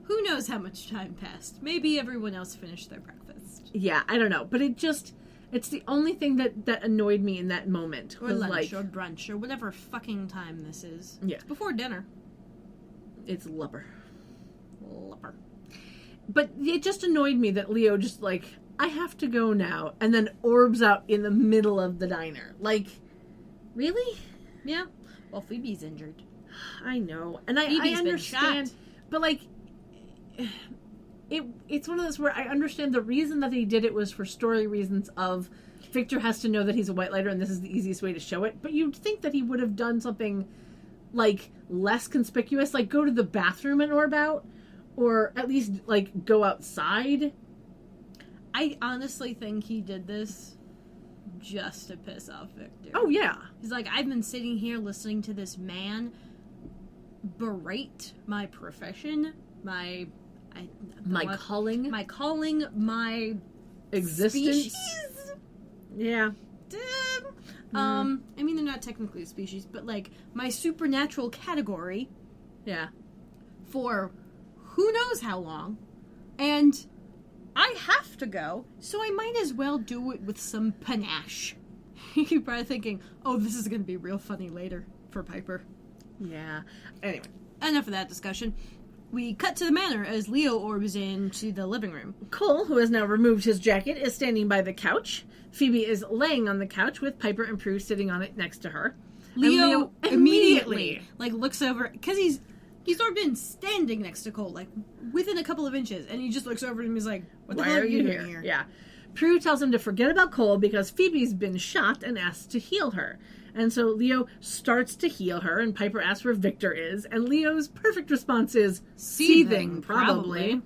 Who knows how much time passed? Maybe everyone else finished their breakfast. Yeah, I don't know. But it's the only thing that annoyed me in that moment. Or lunch, or brunch, or whatever fucking time this is. Yeah. It's before dinner. It's lupper. Lupper. But it just annoyed me that Leo just I have to go now, and then orbs out in the middle of the diner. Really? Yeah. Well, Phoebe's injured. I know. And I Phoebe's understand. been shot. But it's one of those where I understand the reason that they did it was for story reasons of Victor has to know that he's a white lighter and this is the easiest way to show it. But you'd think that he would have done something less conspicuous, go to the bathroom and orb out, or at least go outside. I honestly think he did this just to piss off Victor. Oh, yeah. He's like, I've been sitting here listening to this man berate my profession, my calling, my existence. species. Yeah. I mean, they're not technically a species, but my supernatural category. Yeah. For who knows how long, and I have to go, so I might as well do it with some panache. You're probably thinking, oh, this is going to be real funny later for Piper. Yeah. Anyway. Enough of that discussion. We cut to the manor as Leo orbs into the living room. Cole, who has now removed his jacket, is standing by the couch. Phoebe is laying on the couch with Piper and Prue sitting on it next to her. Leo immediately looks over, because he's He's sort of been standing next to Cole, like, within a couple of inches, and he just looks over at him and he's like, what the Why hell are you here? Yeah. Prue tells him to forget about Cole because Phoebe's been shot and asks to heal her. And so Leo starts to heal her, and Piper asks where Victor is, and Leo's perfect response is, seething, probably.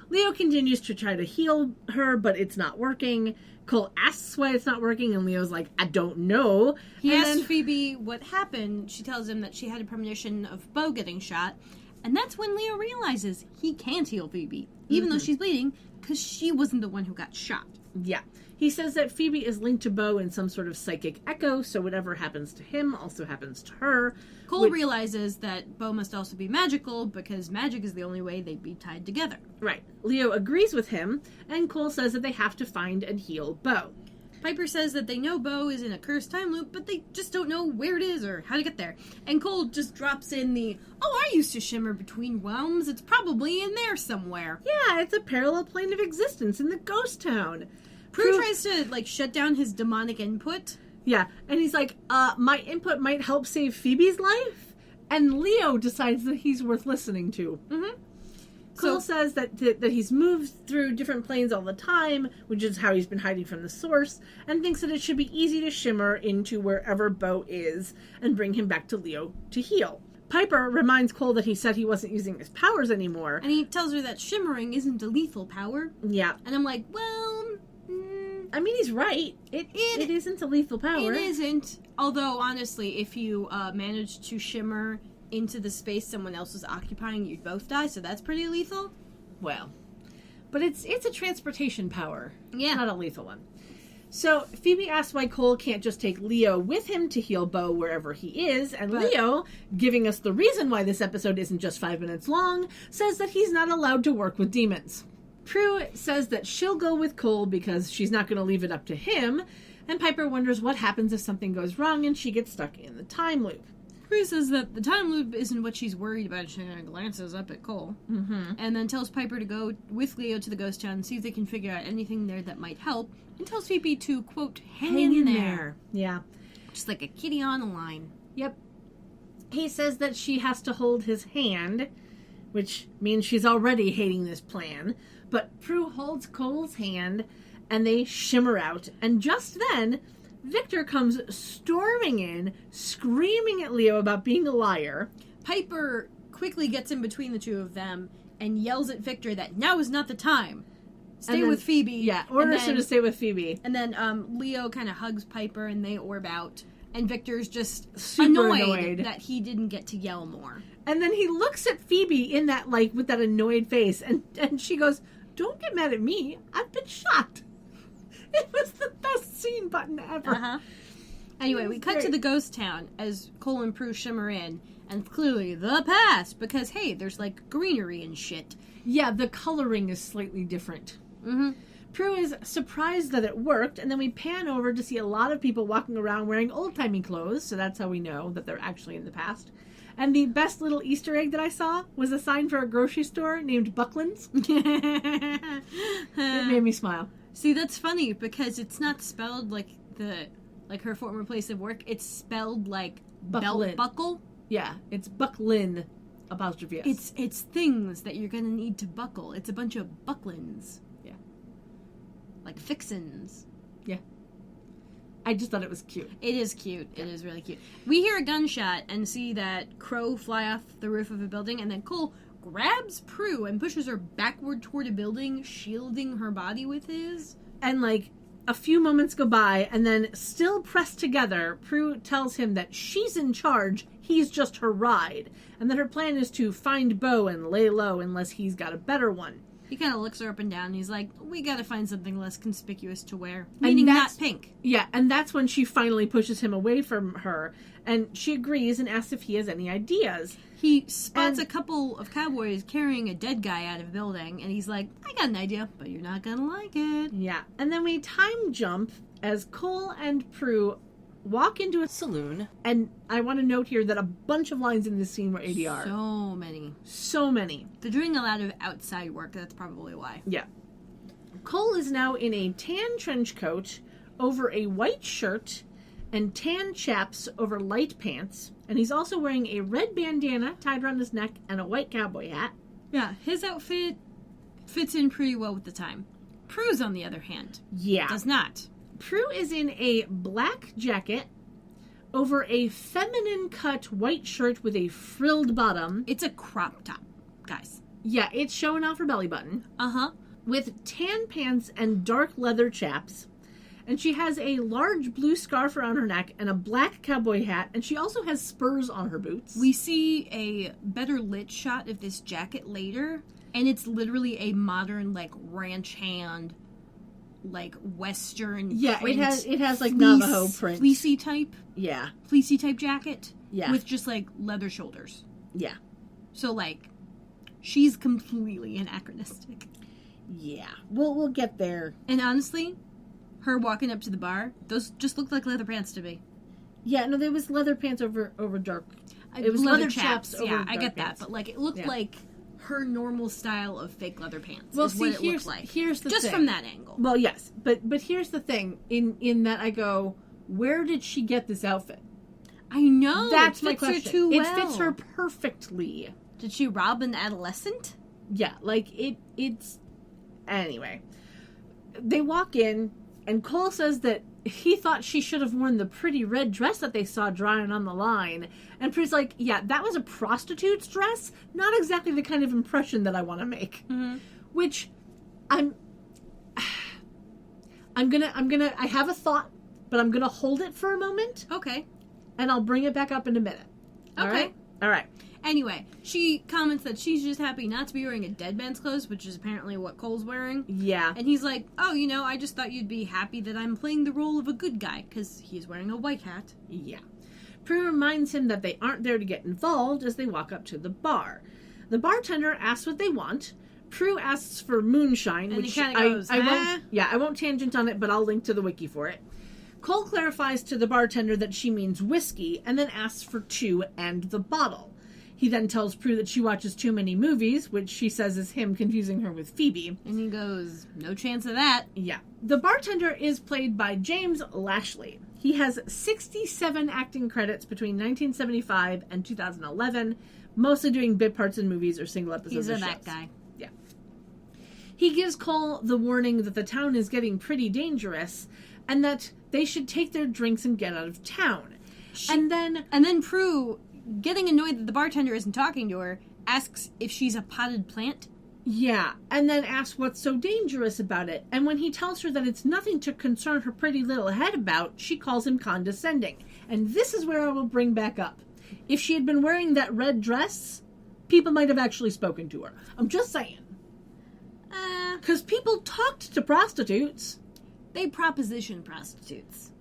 Leo continues to try to heal her, but it's not working. Cole asks why it's not working, and Leo's like, I don't know. He and asks then, Phoebe what happened. She tells him that she had a premonition of Bo getting shot. And that's when Leo realizes he can't heal Phoebe, even though she's bleeding, because she wasn't the one who got shot. Yeah. He says that Phoebe is linked to Bo in some sort of psychic echo, so whatever happens to him also happens to her. Cole realizes that Bo must also be magical, because magic is the only way they'd be tied together. Right. Leo agrees with him, and Cole says that they have to find and heal Bo. Piper says that they know Bo is in a cursed time loop, but they just don't know where it is or how to get there. And Cole just drops in I used to shimmer between realms. It's probably in there somewhere. Yeah, it's a parallel plane of existence in the ghost town. Prue tries to, shut down his demonic input. Yeah, and he's like, my input might help save Phoebe's life? And Leo decides that he's worth listening to. Mm-hmm. Cole says that he's moved through different planes all the time, which is how he's been hiding from the source, and thinks that it should be easy to shimmer into wherever Bo is and bring him back to Leo to heal. Piper reminds Cole that he said he wasn't using his powers anymore. And he tells her that shimmering isn't a lethal power. Yeah. And I'm like, well... I mean, he's right. It isn't a lethal power. It isn't. Although, honestly, if you manage to shimmer into the space someone else is occupying, you'd both die, so that's pretty lethal. Well, but it's a transportation power. Yeah. Not a lethal one. So Phoebe asks why Cole can't just take Leo with him to heal Bo wherever he is, and Leo, giving us the reason why this episode isn't just 5 minutes long, says that he's not allowed to work with demons. Prue says that she'll go with Cole because she's not going to leave it up to him, and Piper wonders what happens if something goes wrong and she gets stuck in the time loop. Prue says that the time loop isn't what she's worried about. She glances up at Cole. Mm-hmm. And then tells Piper to go with Leo to the ghost town and see if they can figure out anything there that might help. And tells Phoebe to, quote, hang in there. Yeah. Just like a kitty on a line. Yep. He says that she has to hold his hand, which means she's already hating this plan. But Prue holds Cole's hand, and they shimmer out. And just then, Victor comes storming in, screaming at Leo about being a liar. Piper quickly gets in between the two of them and yells at Victor that now is not the time. Stay with Phoebe. Yeah, orders him to stay with Phoebe. And then Leo kind of hugs Piper and they orb out. And Victor's just Super annoyed that he didn't get to yell more. And then he looks at Phoebe in that, with that annoyed face, and she goes, "Don't get mad at me. I've been shot." It was the best scene button ever. Uh-huh. Anyway, we cut to the ghost town as Cole and Prue shimmer in, and clearly the past, because, hey, there's, greenery and shit. Yeah, the coloring is slightly different. Mm-hmm. Prue is surprised that it worked, and then we pan over to see a lot of people walking around wearing old-timey clothes, so that's how we know that they're actually in the past. And the best little Easter egg that I saw was a sign for a grocery store named Buckland's. It made me smile. See, that's funny, because it's not spelled like her former place of work. It's spelled like Bucklin. belt buckle. Yeah, it's Bucklin, apostrophe S. It's things that you're gonna need to buckle. It's a bunch of bucklins. Yeah. Like fixins. Yeah. I just thought it was cute. It is cute. It is really cute. We hear a gunshot and see that Crow fly off the roof of a building, and then Cole grabs Prue and pushes her backward toward a building, shielding her body with his. And a few moments go by, and then still pressed together, Prue tells him that she's in charge, he's just her ride, and that her plan is to find Bo and lay low unless he's got a better one. He kind of looks her up and down, and he's like, we gotta find something less conspicuous to wear. Meaning not pink. Yeah, and that's when she finally pushes him away from her, and she agrees and asks if he has any ideas. He spots a couple of cowboys carrying a dead guy out of a building, and he's like, I got an idea, but you're not gonna like it. Yeah, and then we time jump as Cole and Prue walk into a saloon, and I want to note here that a bunch of lines in this scene were ADR. So many. So many. They're doing a lot of outside work, that's probably why. Yeah. Cole is now in a tan trench coat over a white shirt and tan chaps over light pants, and he's also wearing a red bandana tied around his neck and a white cowboy hat. Yeah, his outfit fits in pretty well with the time. Prue's, on the other hand, Yeah. does not. Prue is in a black jacket over a feminine cut white shirt with a frilled bottom. It's a crop top, guys. Yeah, it's showing off her belly button. Uh-huh. With tan pants and dark leather chaps. And she has a large blue scarf around her neck and a black cowboy hat, and she also has spurs on her boots. We see a better lit shot of this jacket later, and it's literally a modern, like, ranch hand, like, western Yeah, print, it has like Navajo print. fleecy type jacket. Yeah. With just, like, leather shoulders. Yeah. So, like, she's completely anachronistic. Yeah. We'll get there. And honestly, her walking up to the bar, those just looked like leather pants to me. Yeah, no, there was leather pants over dark. It was leather chaps over Yeah, I dark get pants. that. But, like, it looked like her normal style of fake leather pants. Well, is see, what it here's looked like. here's the just thing. from that angle. Well, yes, but here's the thing. In that I go, where did she get this outfit? I know. That's it my fits question. her too well. It fits her perfectly. Did she rob an adolescent? Yeah, like it's anyway. They walk in, and Cole says that he thought she should have worn the pretty red dress that they saw drying on the line. And Prue's like, yeah, that was a prostitute's dress. Not exactly the kind of impression that I want to make. Mm-hmm. Which I'm gonna I have a thought, but I'm gonna hold it for a moment, Okay. and I'll bring it back up in a minute. Okay. All right. Anyway, she comments that she's just happy not to be wearing a dead man's clothes, which is apparently what Cole's wearing. Yeah. And he's like, oh, you know, I just thought you'd be happy that I'm playing the role of a good guy, because he's wearing a white hat. Yeah. Prue reminds him that they aren't there to get involved as they walk up to the bar. The bartender asks what they want. Prue asks for moonshine, And which he kinda goes, I won't tangent on it, but I'll link to the wiki for it. Cole clarifies to the bartender that she means whiskey, and then asks for 2 and the bottle. He then tells Prue that she watches too many movies, which she says is him confusing her with Phoebe. And he goes, no chance of that. Yeah. The bartender is played by James Lashley. He has 67 acting credits between 1975 and 2011, mostly doing bit parts in movies or single episodes He's of a shows. that guy. Yeah. He gives Cole the warning that the town is getting pretty dangerous and that they should take their drinks and get out of town. And then Prue, getting annoyed that the bartender isn't talking to her, asks if she's a potted plant. yeah, and then asks what's so dangerous about it. And when he tells her that it's nothing to concern her pretty little head about, she calls him condescending. And this is where I will bring back up. If she had been wearing that red dress, people might have actually spoken to her. I'm just saying. Because people talked to prostitutes. They proposition prostitutes.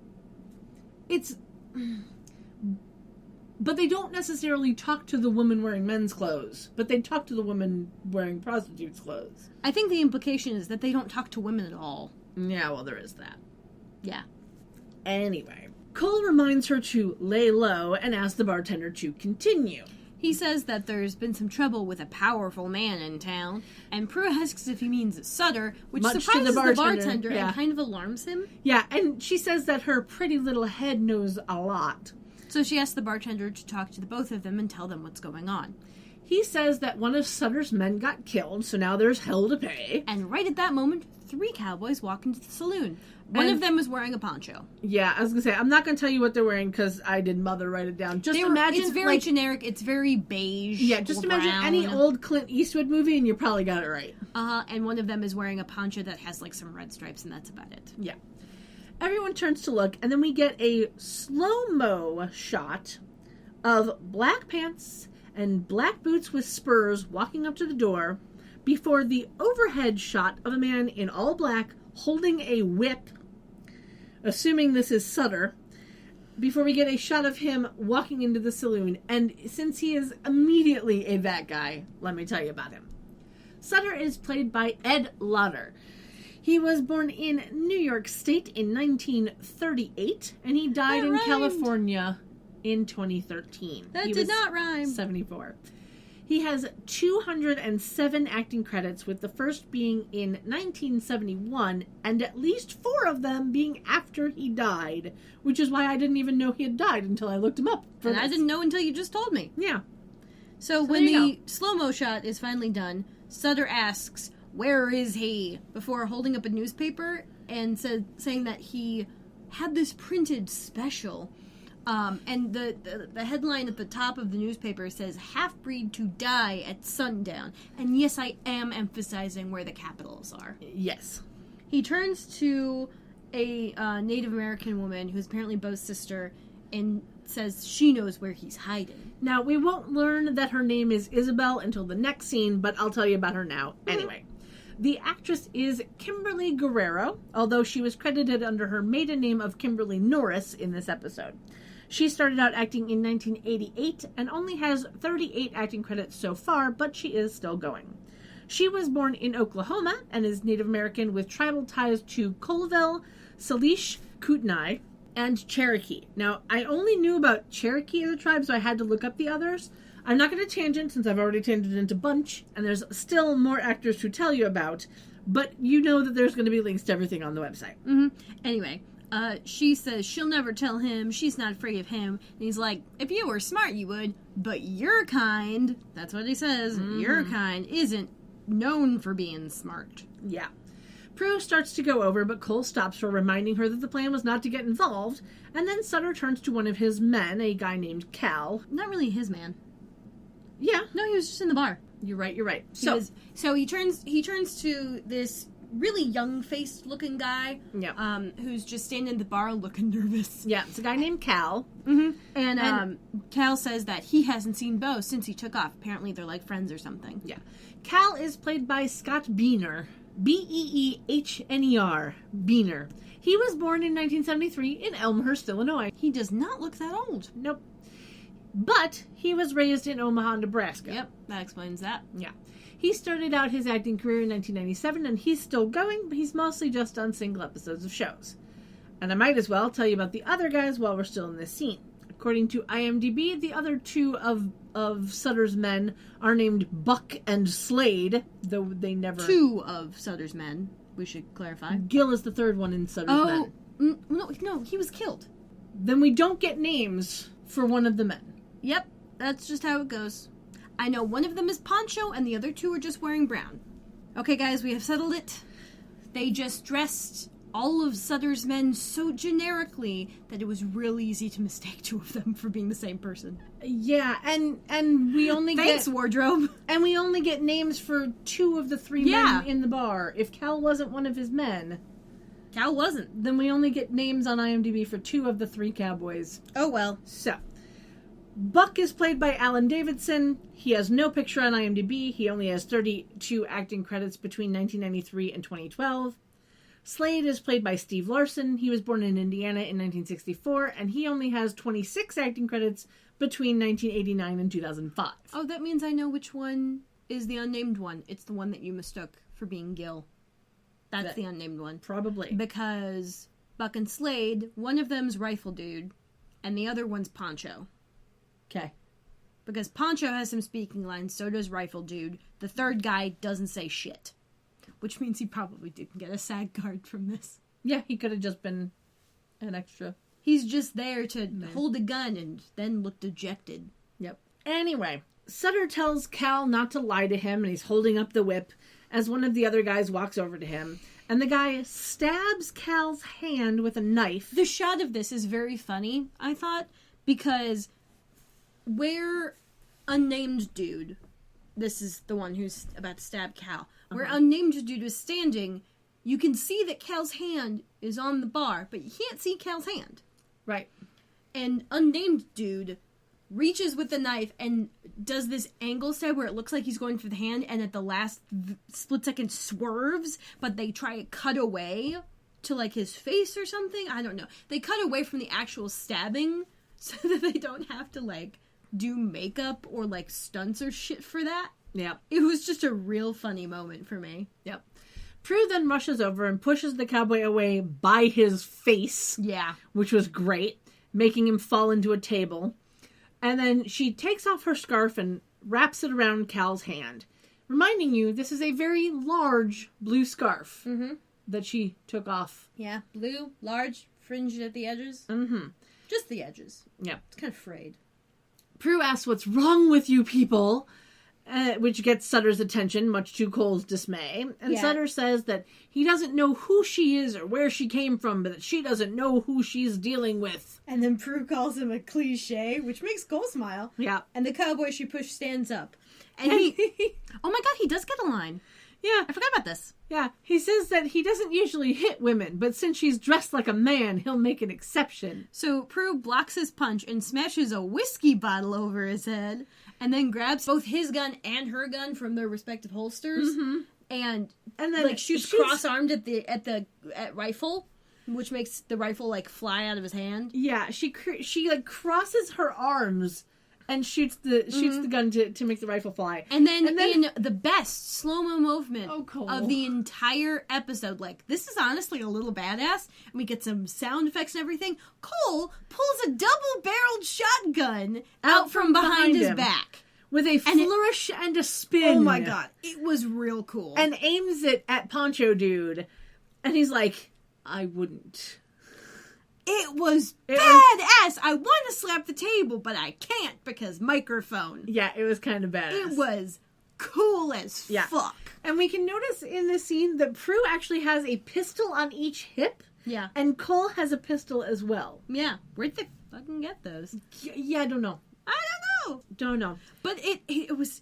But they don't necessarily talk to the woman wearing men's clothes. But they talk to the woman wearing prostitutes' clothes. I think the implication is that they don't talk to women at all. Yeah, well, there is that. Yeah. Anyway, Cole reminds her to lay low and asks the bartender to continue. He says that there's been some trouble with a powerful man in town, and Prue asks if he means Sutter, which Much to surprises the the bartender, bartender yeah. and kind of alarms him. Yeah, and she says that her pretty little head knows a lot. So she asks the bartender to talk to the both of them and tell them what's going on. He says that one of Sutter's men got killed, so now there's hell to pay. And right at that moment, 3 cowboys walk into the saloon. One And- of them is wearing a poncho. Yeah, I was gonna say, I'm not gonna tell you what they're wearing because I did mother write it down. Just imagine, it's very like, generic. It's very beige. yeah, just or imagine brown. any old Clint Eastwood movie and you probably got it right. And one of them is wearing a poncho that has like some red stripes, and that's about it. Yeah. Everyone turns to look, and then we get a slow-mo shot of black pants and black boots with spurs walking up to the door before the overhead shot of a man in all black holding a whip, assuming this is Sutter, before we get a shot of him walking into the saloon. And since he is immediately a that guy, let me tell you about him. Sutter is played by Ed Lauter. He was born in New York State in 1938, and he died That in rhymed. California in 2013. That He did was not rhyme. 74. He has 207 acting credits, with the first being in 1971, and at least 4 of them being after he died, which is why I didn't even know he had died until I looked him up. And I didn't know until you just told me. Yeah. So when the slow-mo shot is finally done, Sutter asks, "Where is he?" before holding up a newspaper and saying that he had this printed special. And the headline at the top of the newspaper says, "Half-breed to die at sundown." And yes, I am emphasizing where the capitals are. Yes. He turns to a Native American woman who's apparently Bo's sister and says she knows where he's hiding. Now, we won't learn that her name is Isabel until the next scene, but I'll tell you about her now. Anyway, the actress is Kimberly Guerrero, although she was credited under her maiden name of Kimberly Norris in this episode. She started out acting in 1988 and only has 38 acting credits so far, but she is still going. She was born in Oklahoma and is Native American with tribal ties to Colville, Salish, Kootenai, and Cherokee. Now, I only knew about Cherokee as a tribe, so I had to look up the others. I'm not going to tangent since I've already tangented into Bunch, and there's still more actors to tell you about, but you know that there's going to be links to everything on the website. Anyway, she says she'll never tell him, she's not afraid of him. And he's like, "If you were smart, you would, but your kind," that's what he says, "your kind isn't known for being smart." Yeah. Prue starts to go over, but Cole stops her, reminding her that the plan was not to get involved, and then Sutter turns to one of his men, a guy named Cal. Not really his man. Yeah. No, he was just in the bar. You're right. So he turns to this really young-faced looking guy, who's just standing in the bar looking nervous. Yeah, it's a guy named Cal. And Cal says that he hasn't seen Bo since he took off. Apparently they're like friends or something. Yeah. Cal is played by Scott Beener. Beehner. Beener. He was born in 1973 in Elmhurst, Illinois. He does not look that old. Nope. But he was raised in Omaha, Nebraska. Yep, that explains that. Yeah. He started out his acting career in 1997, and he's still going, but he's mostly just done single episodes of shows. And I might as well tell you about the other guys while we're still in this scene. According to IMDb, the other 2 of Sutter's men are named Buck and Slade, though they never... 2 of Sutter's men, we should clarify. Gil is the 3rd one in Sutter's men. No, he was killed. Then we don't get names for one of the men. Yep, that's just how it goes. I know one of them is Poncho, and the other 2 are just wearing brown. Okay, guys, we have settled it. They just dressed all of Sutter's men so generically that it was real easy to mistake 2 of them for being the same person. Yeah, and we only Thanks, wardrobe. And we only get names for 2 of the 3 men in the bar. If Cal wasn't one of his men... Cal wasn't. Then we only get names on IMDb for 2 of the 3 cowboys. Oh, well. So... Buck is played by Alan Davidson. He has no picture on IMDb. He only has 32 acting credits between 1993 and 2012. Slade is played by Steve Larson. He was born in Indiana in 1964, and he only has 26 acting credits between 1989 and 2005. Oh, that means I know which one is the unnamed one. It's the one that you mistook for being Gil. That's the unnamed one. Probably. Because Buck and Slade, one of them's Rifle Dude, and the other one's Poncho. Okay. Because Poncho has some speaking lines, so does Rifle Dude. The 3rd guy doesn't say shit. Which means he probably didn't get a SAG card from this. Yeah, he could have just been an extra. He's just there to hold a gun and then look dejected. Yep. Anyway, Sutter tells Cal not to lie to him, and he's holding up the whip as one of the other guys walks over to him. And the guy stabs Cal's hand with a knife. The shot of this is very funny, I thought, because... where unnamed dude, this is the one who's about to stab Cal, where unnamed dude was standing, you can see that Cal's hand is on the bar, but you can't see Cal's hand. Right. And unnamed dude reaches with the knife and does this angle stab where it looks like he's going for the hand, and at the last split second swerves, but they try to cut away to like his face or something. I don't know. They cut away from the actual stabbing so that they don't have to like do makeup or like stunts or shit for that. Yeah. It was just a real funny moment for me. Yep. Prue then rushes over and pushes the cowboy away by his face. Yeah. Which was great, making him fall into a table. And then she takes off her scarf and wraps it around Cal's hand, reminding you this is a very large blue scarf that she took off. Yeah, blue, large, fringed at the edges. Mm-hmm. Just the edges. Yeah. It's kind of frayed. Prue asks what's wrong with you people, which gets Sutter's attention, much to Cole's dismay. And Yeah. Sutter says that he doesn't know who she is or where she came from, but that she doesn't know who she's dealing with. And then Prue calls him a cliche, which makes Cole smile. Yeah. And the cowboy she pushed stands up. And he... oh my god, he does get a line. Yeah. I forgot about this. Yeah. He says that he doesn't usually hit women, but since she's dressed like a man, he'll make an exception. So Prue blocks his punch and smashes a whiskey bottle over his head, and then grabs both his gun and her gun from their respective holsters, and then like shoots cross-armed at rifle, which makes the rifle like fly out of his hand. Yeah, she like crosses her arms and shoots the gun to make the rifle fly. And then in the best slow-mo movement Oh, Cole. of the entire episode, like, this is honestly a little badass, and we get some sound effects and everything, Cole pulls a double-barreled shotgun out from behind his him. back. With a flourish and a spin. Oh my god, it was real cool. And aims it at Poncho Dude. And he's like, I wouldn't. it was badass! I want to slap the table, but I can't because microphone. Yeah, it was kind of badass. It was cool as fuck. And we can notice in this scene that Prue actually has a pistol on each hip. Yeah. And Cole has a pistol as well. Yeah. Where'd they fucking get those? Yeah, I don't know. Don't know. But it was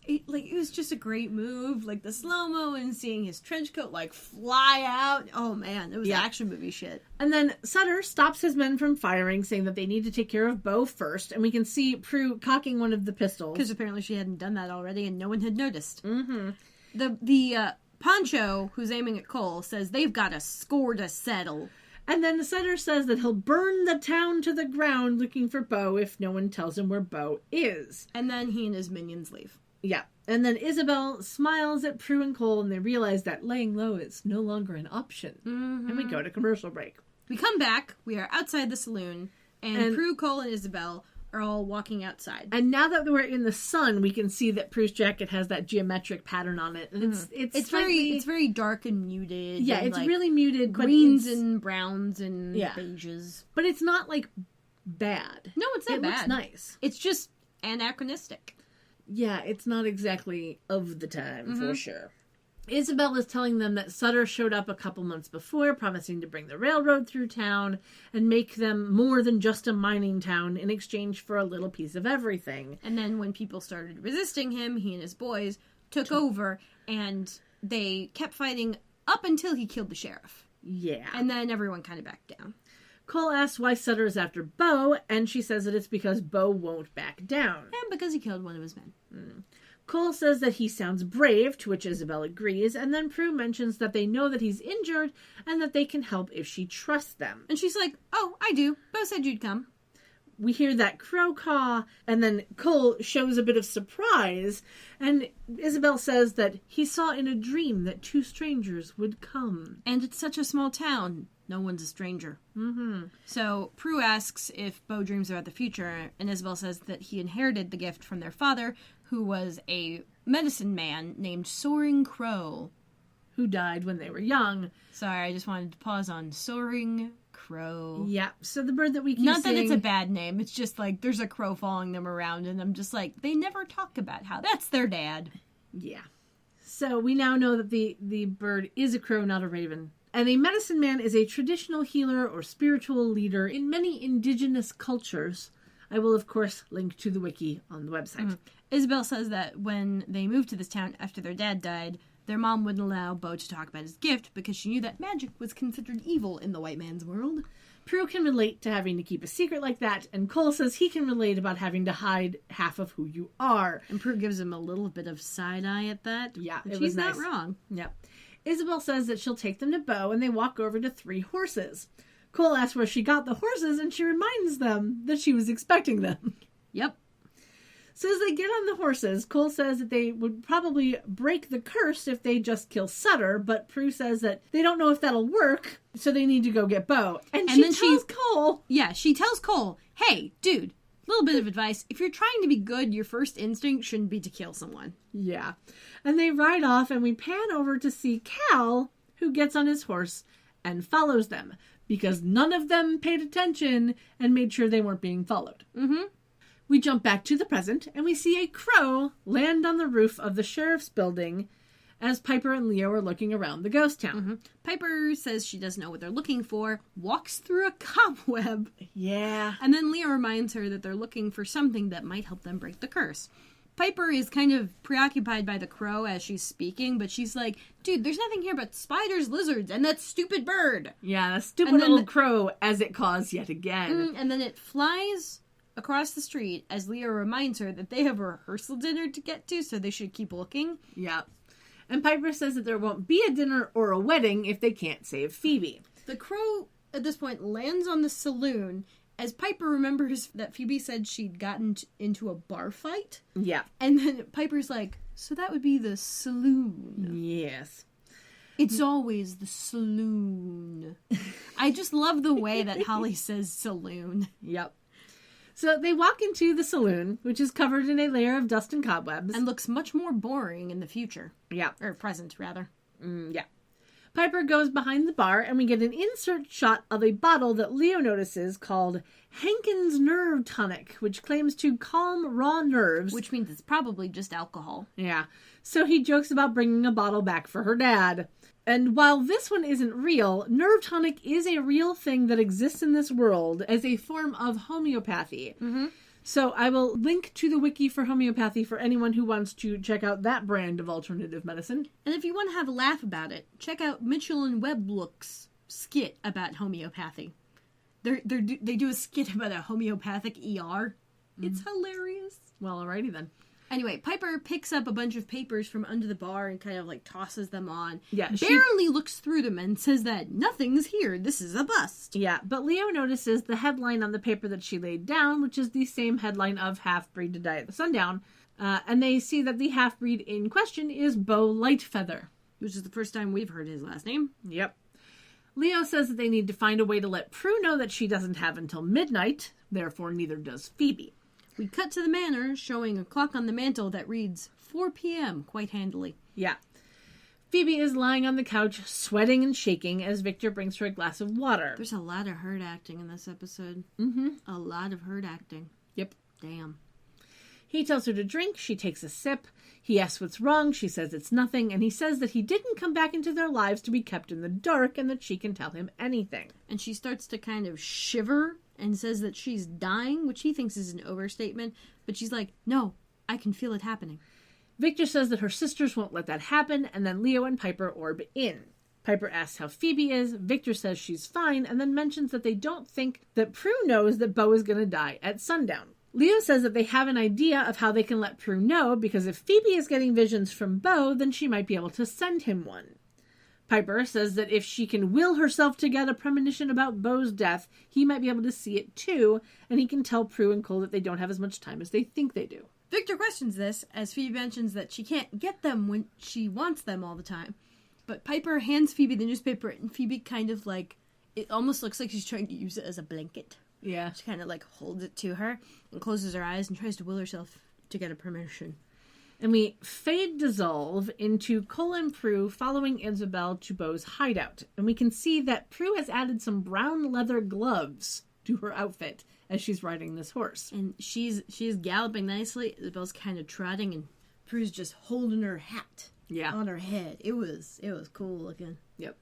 just a great move. Like the slow-mo and seeing his trench coat like fly out. Oh man, it was action movie shit. And then Sutter stops his men from firing, saying that they need to take care of Bo first. And we can see Prue cocking one of the pistols. Because apparently she hadn't done that already and no one had noticed. Mm-hmm. The Poncho, who's aiming at Cole, says they've got a score to settle. And then the Sutter says that he'll burn the town to the ground looking for Bo if no one tells him where Bo is. And then he and his minions leave. Yeah. And then Isabel smiles at Prue and Cole, and they realize that laying low is no longer an option. Mm-hmm. And we go to commercial break. We come back. We are outside the saloon. And Prue, Cole, and Isabel are all walking outside. And now that we're in the sun, we can see that Prue's jacket has that geometric pattern on it. And it's very dark and muted. Yeah, and it's really muted. Greens and browns and beiges. But it's not like bad. No, it's not bad. It looks nice. It's just anachronistic. Yeah, it's not exactly of the time, for sure. Isabel is telling them that Sutter showed up a couple months before, promising to bring the railroad through town and make them more than just a mining town in exchange for a little piece of everything. And then when people started resisting him, he and his boys took over, and they kept fighting up until he killed the sheriff. Yeah. And then everyone kind of backed down. Cole asks why Sutter is after Bo, and she says that it's because Bo won't back down. And because he killed one of his men. Cole says that he sounds brave, to which Isabel agrees, and then Prue mentions that they know that he's injured and that they can help if she trusts them. And she's like, oh, I do. Bo said you'd come. We hear that crow caw, and then Cole shows a bit of surprise, and Isabel says that he saw in a dream that two strangers would come. And it's such a small town. No one's a stranger. Mm-hmm. So Prue asks if Bo dreams about the future, and Isabel says that he inherited the gift from their father, who was a medicine man named Soaring Crow. Who died when they were young. Sorry, I just wanted to pause on Soaring Crow. Yeah, so the bird that we keep Not seeing... that it's a bad name, it's just like there's a crow following them around, and I'm just like, they never talk about how that's their dad. Yeah. So we now know that the bird is a crow, not a raven. And a medicine man is a traditional healer or spiritual leader in many indigenous cultures. I will, of course, link to the wiki on the website. Isabel says that when they moved to this town after their dad died, their mom wouldn't allow Bo to talk about his gift because she knew that magic was considered evil in the white man's world. Prue can relate to having to keep a secret like that, and Cole says he can relate about having to hide half of who you are. And Prue gives him a little bit of side-eye at that. Yeah, it She's was not nice. wrong. Yep. Isabel says that she'll take them to Bo, and they walk over to 3 horses. Cole asks where she got the horses, and she reminds them that she was expecting them. Yep. So as they get on the horses, Cole says that they would probably break the curse if they just kill Sutter, but Prue says that they don't know if that'll work, so they need to go get Bo. And she then tells Cole... Yeah, she tells Cole, hey, dude, Little bit of advice. If you're trying to be good, your first instinct shouldn't be to kill someone. Yeah. And they ride off, and we pan over to see Cal, who gets on his horse and follows them, because none of them paid attention and made sure they weren't being followed. Mm-hmm. We jump back to the present, and we see a crow land on the roof of the sheriff's building as Piper and Leo are looking around the ghost town. Mm-hmm. Piper says she doesn't know what they're looking for, walks through a cobweb, Yeah. and then Leo reminds her that they're looking for something that might help them break the curse. Piper is kind of preoccupied by the crow as she's speaking, but she's like, dude, there's nothing here but spiders, lizards, and that stupid bird. Yeah, that stupid And then old crow as it caws yet again. And then it flies across the street as Leo reminds her that they have a rehearsal dinner to get to, so they should keep looking. Yeah. And Piper says that there won't be a dinner or a wedding if they can't save Phoebe. The crow, at this point, lands on the saloon as Piper remembers that Phoebe said she'd gotten into a bar fight. Yeah. And then Piper's like, so that would be the saloon. Yes. It's always the saloon. I just love the way that Holly says saloon. Yep. So they walk into the saloon, which is covered in a layer of dust and cobwebs. And looks much more boring in the future. Yeah. Or present, rather. Yeah. Piper goes behind the bar, and we get an insert shot of a bottle that Leo notices called Hankins Nerve Tonic, which claims to calm raw nerves. Which means it's probably just alcohol. Yeah. So he jokes about bringing a bottle back for her dad. And while this one isn't real, Nerve Tonic is a real thing that exists in this world as a form of homeopathy. Mm-hmm. So I will link to the wiki for homeopathy for anyone who wants to check out that brand of alternative medicine. And if you want to have a laugh about it, check out Mitchell and Weblook's skit about homeopathy. They do a skit about a homeopathic ER. It's hilarious. Well, alrighty then. Anyway, Piper picks up a bunch of papers from under the bar and kind of like tosses them on. Yeah, barely looks through them and says that nothing's here. This is a bust. Yeah, but Leo notices the headline on the paper that she laid down, which is the same headline of Half-Breed to Die at the Sundown. And they see that the half-breed in question is Bo Lightfeather. Which is the first time we've heard his last name. Yep. Leo says that they need to find a way to let Prue know that she doesn't have until midnight, therefore neither does Phoebe. We cut to the manor, showing a clock on the mantle that reads 4 p.m. quite handily. Yeah. Phoebe is lying on the couch, sweating and shaking, as Victor brings her a glass of water. There's a lot of hurt acting in this episode. Mm-hmm. A lot of hurt acting. Yep. Damn. He tells her to drink. She takes a sip. He asks what's wrong. She says it's nothing. And he says that he didn't come back into their lives to be kept in the dark and that she can tell him anything. And she starts to kind of shiver and says that she's dying, which he thinks is an overstatement. But she's like, no, I can feel it happening. Victor says that her sisters won't let that happen, and then Leo and Piper orb in. Piper asks how Phoebe is. Victor says she's fine, and then mentions that they don't think that Prue knows that Bo is going to die at sundown. Leo says that they have an idea of how they can let Prue know, because if Phoebe is getting visions from Bo, then she might be able to send him one. Piper says that if she can will herself to get a premonition about Bo's death, he might be able to see it too, and he can tell Prue and Cole that they don't have as much time as they think they do. Victor questions this, as Phoebe mentions that she can't get them when she wants them all the time. But Piper hands Phoebe the newspaper, and Phoebe kind of like, it almost looks like she's trying to use it as a blanket. Yeah. She kind of like holds it to her and closes her eyes and tries to will herself to get a permission. And we fade dissolve into Cole and Prue following Isabel to Bo's hideout. And we can see that Prue has added some brown leather gloves to her outfit as she's riding this horse. And she's galloping nicely. Isabel's kind of trotting, and Prue's just holding her hat on her head. It was cool looking. Yep.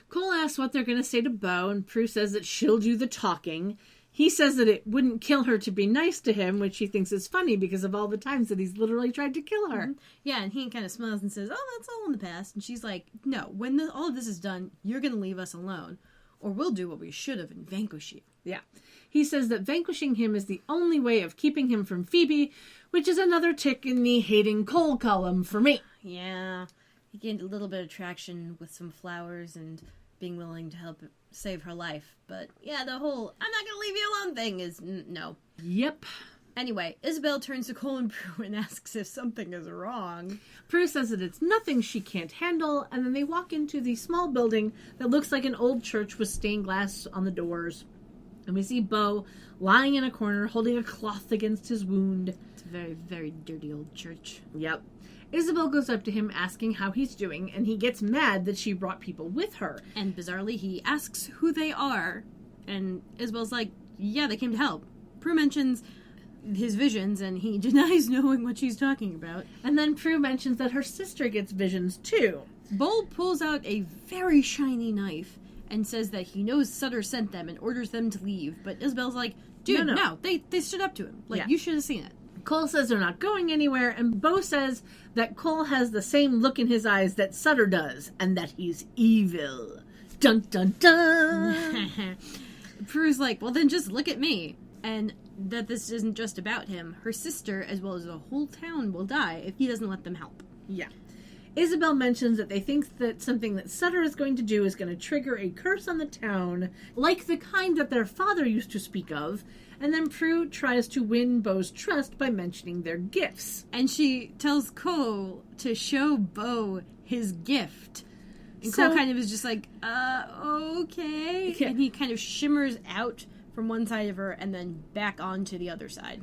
Cole asks what they're going to say to Bo, and Prue says that she'll do the talking. He says that it wouldn't kill her to be nice to him, which he thinks is funny because of all the times that he's literally tried to kill her. Mm-hmm. Yeah, and he kind of smiles and says, oh, that's all in the past. And she's like, no, when all of this is done, you're going to leave us alone, or we'll do what we should have and vanquish you. Yeah. He says that vanquishing him is the only way of keeping him from Phoebe, which is another tick in the hating Cole column for me. Yeah, he gained a little bit of traction with some flowers and being willing to help save her life. But yeah, the whole I'm not gonna leave you alone thing is no. Yep. Anyway, Isabel turns to Cole and Prue and asks if something is wrong. Prue says that it's nothing she can't handle, and then they walk into the small building that looks like an old church with stained glass on the doors. And we see Beau lying in a corner, holding a cloth against his wound. It's a very, very dirty old church. Yep. Isabel goes up to him asking how he's doing, and he gets mad that she brought people with her. And bizarrely, he asks who they are. And Isabel's like, yeah, they came to help. Prue mentions his visions, and he denies knowing what she's talking about. And then Prue mentions that her sister gets visions too. Beau pulls out a very shiny knife and says that he knows Sutter sent them and orders them to leave. But Isabel's like, dude, no. They stood up to him. Like, Yeah. you should have seen it. Cole says they're not going anywhere, and Beau says that Cole has the same look in his eyes that Sutter does, and that he's evil. Dun dun dun! Prue's like, well, then just look at me. And that this isn't just about him. Her sister, as well as the whole town, will die if he doesn't let them help. Yeah. Isabel mentions that they think that something that Sutter is going to do is going to trigger a curse on the town, like the kind that their father used to speak of, and then Prue tries to win Beau's trust by mentioning their gifts. And she tells Cole to show Beau his gift. And So- Cole kind of is just like, okay. Yeah. And he kind of shimmers out from one side of her and then back onto the other side.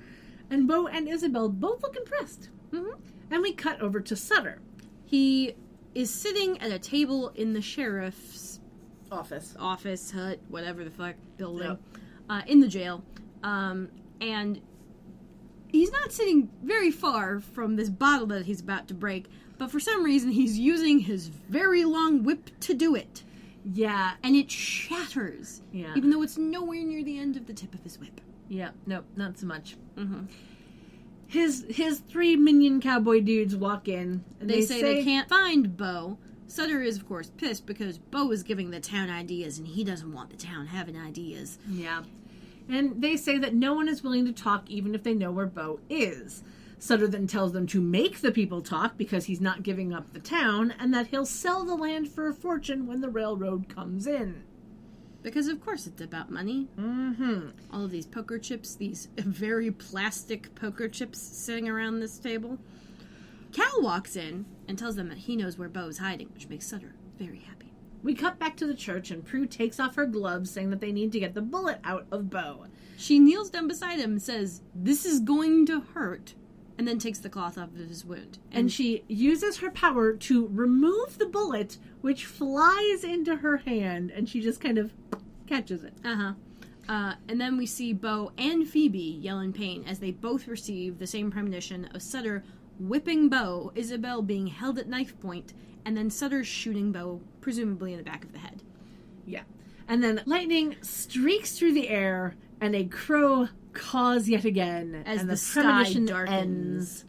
And Beau and Isabel both look impressed. Mm-hmm. And we cut over to Sutter. He is sitting at a table in the sheriff's Office. office, hut, whatever the fuck, building, Yep. in the jail. And he's not sitting very far from this bottle that he's about to break, but for some reason he's using his very long whip to do it. Yeah. And it shatters, Yeah. even though it's nowhere near the end of the tip of his whip. Yeah. Nope, not so much. Mm-hmm. His three minion cowboy dudes walk in, and They say they can't find Beau. Sutter is, of course, pissed because Beau is giving the town ideas, and he doesn't want the town having ideas. Yeah. And they say that no one is willing to talk even if they know where Beau is. Sutter then tells them to make the people talk because he's not giving up the town, and that he'll sell the land for a fortune when the railroad comes in. Because, of course, it's about money. Mm-hmm. All of these poker chips, these very plastic poker chips sitting around this table. Cal walks in and tells them that he knows where Beau's hiding, which makes Sutter very happy. We cut back to the church, and Prue takes off her gloves, saying that they need to get the bullet out of Beau. She kneels down beside him and says, "This is going to hurt," and then takes the cloth off of his wound. And she uses her power to remove the bullet, which flies into her hand, and she just kind of catches it. And then we see Beau and Phoebe yell in pain as they both receive the same premonition of Sutter whipping Beau, Isabel being held at knife point, and then Sutter shooting Beau, presumably in the back of the head. Yeah. And then lightning streaks through the air, and a crow caws yet again, As and the the sky premonition darkens. ends.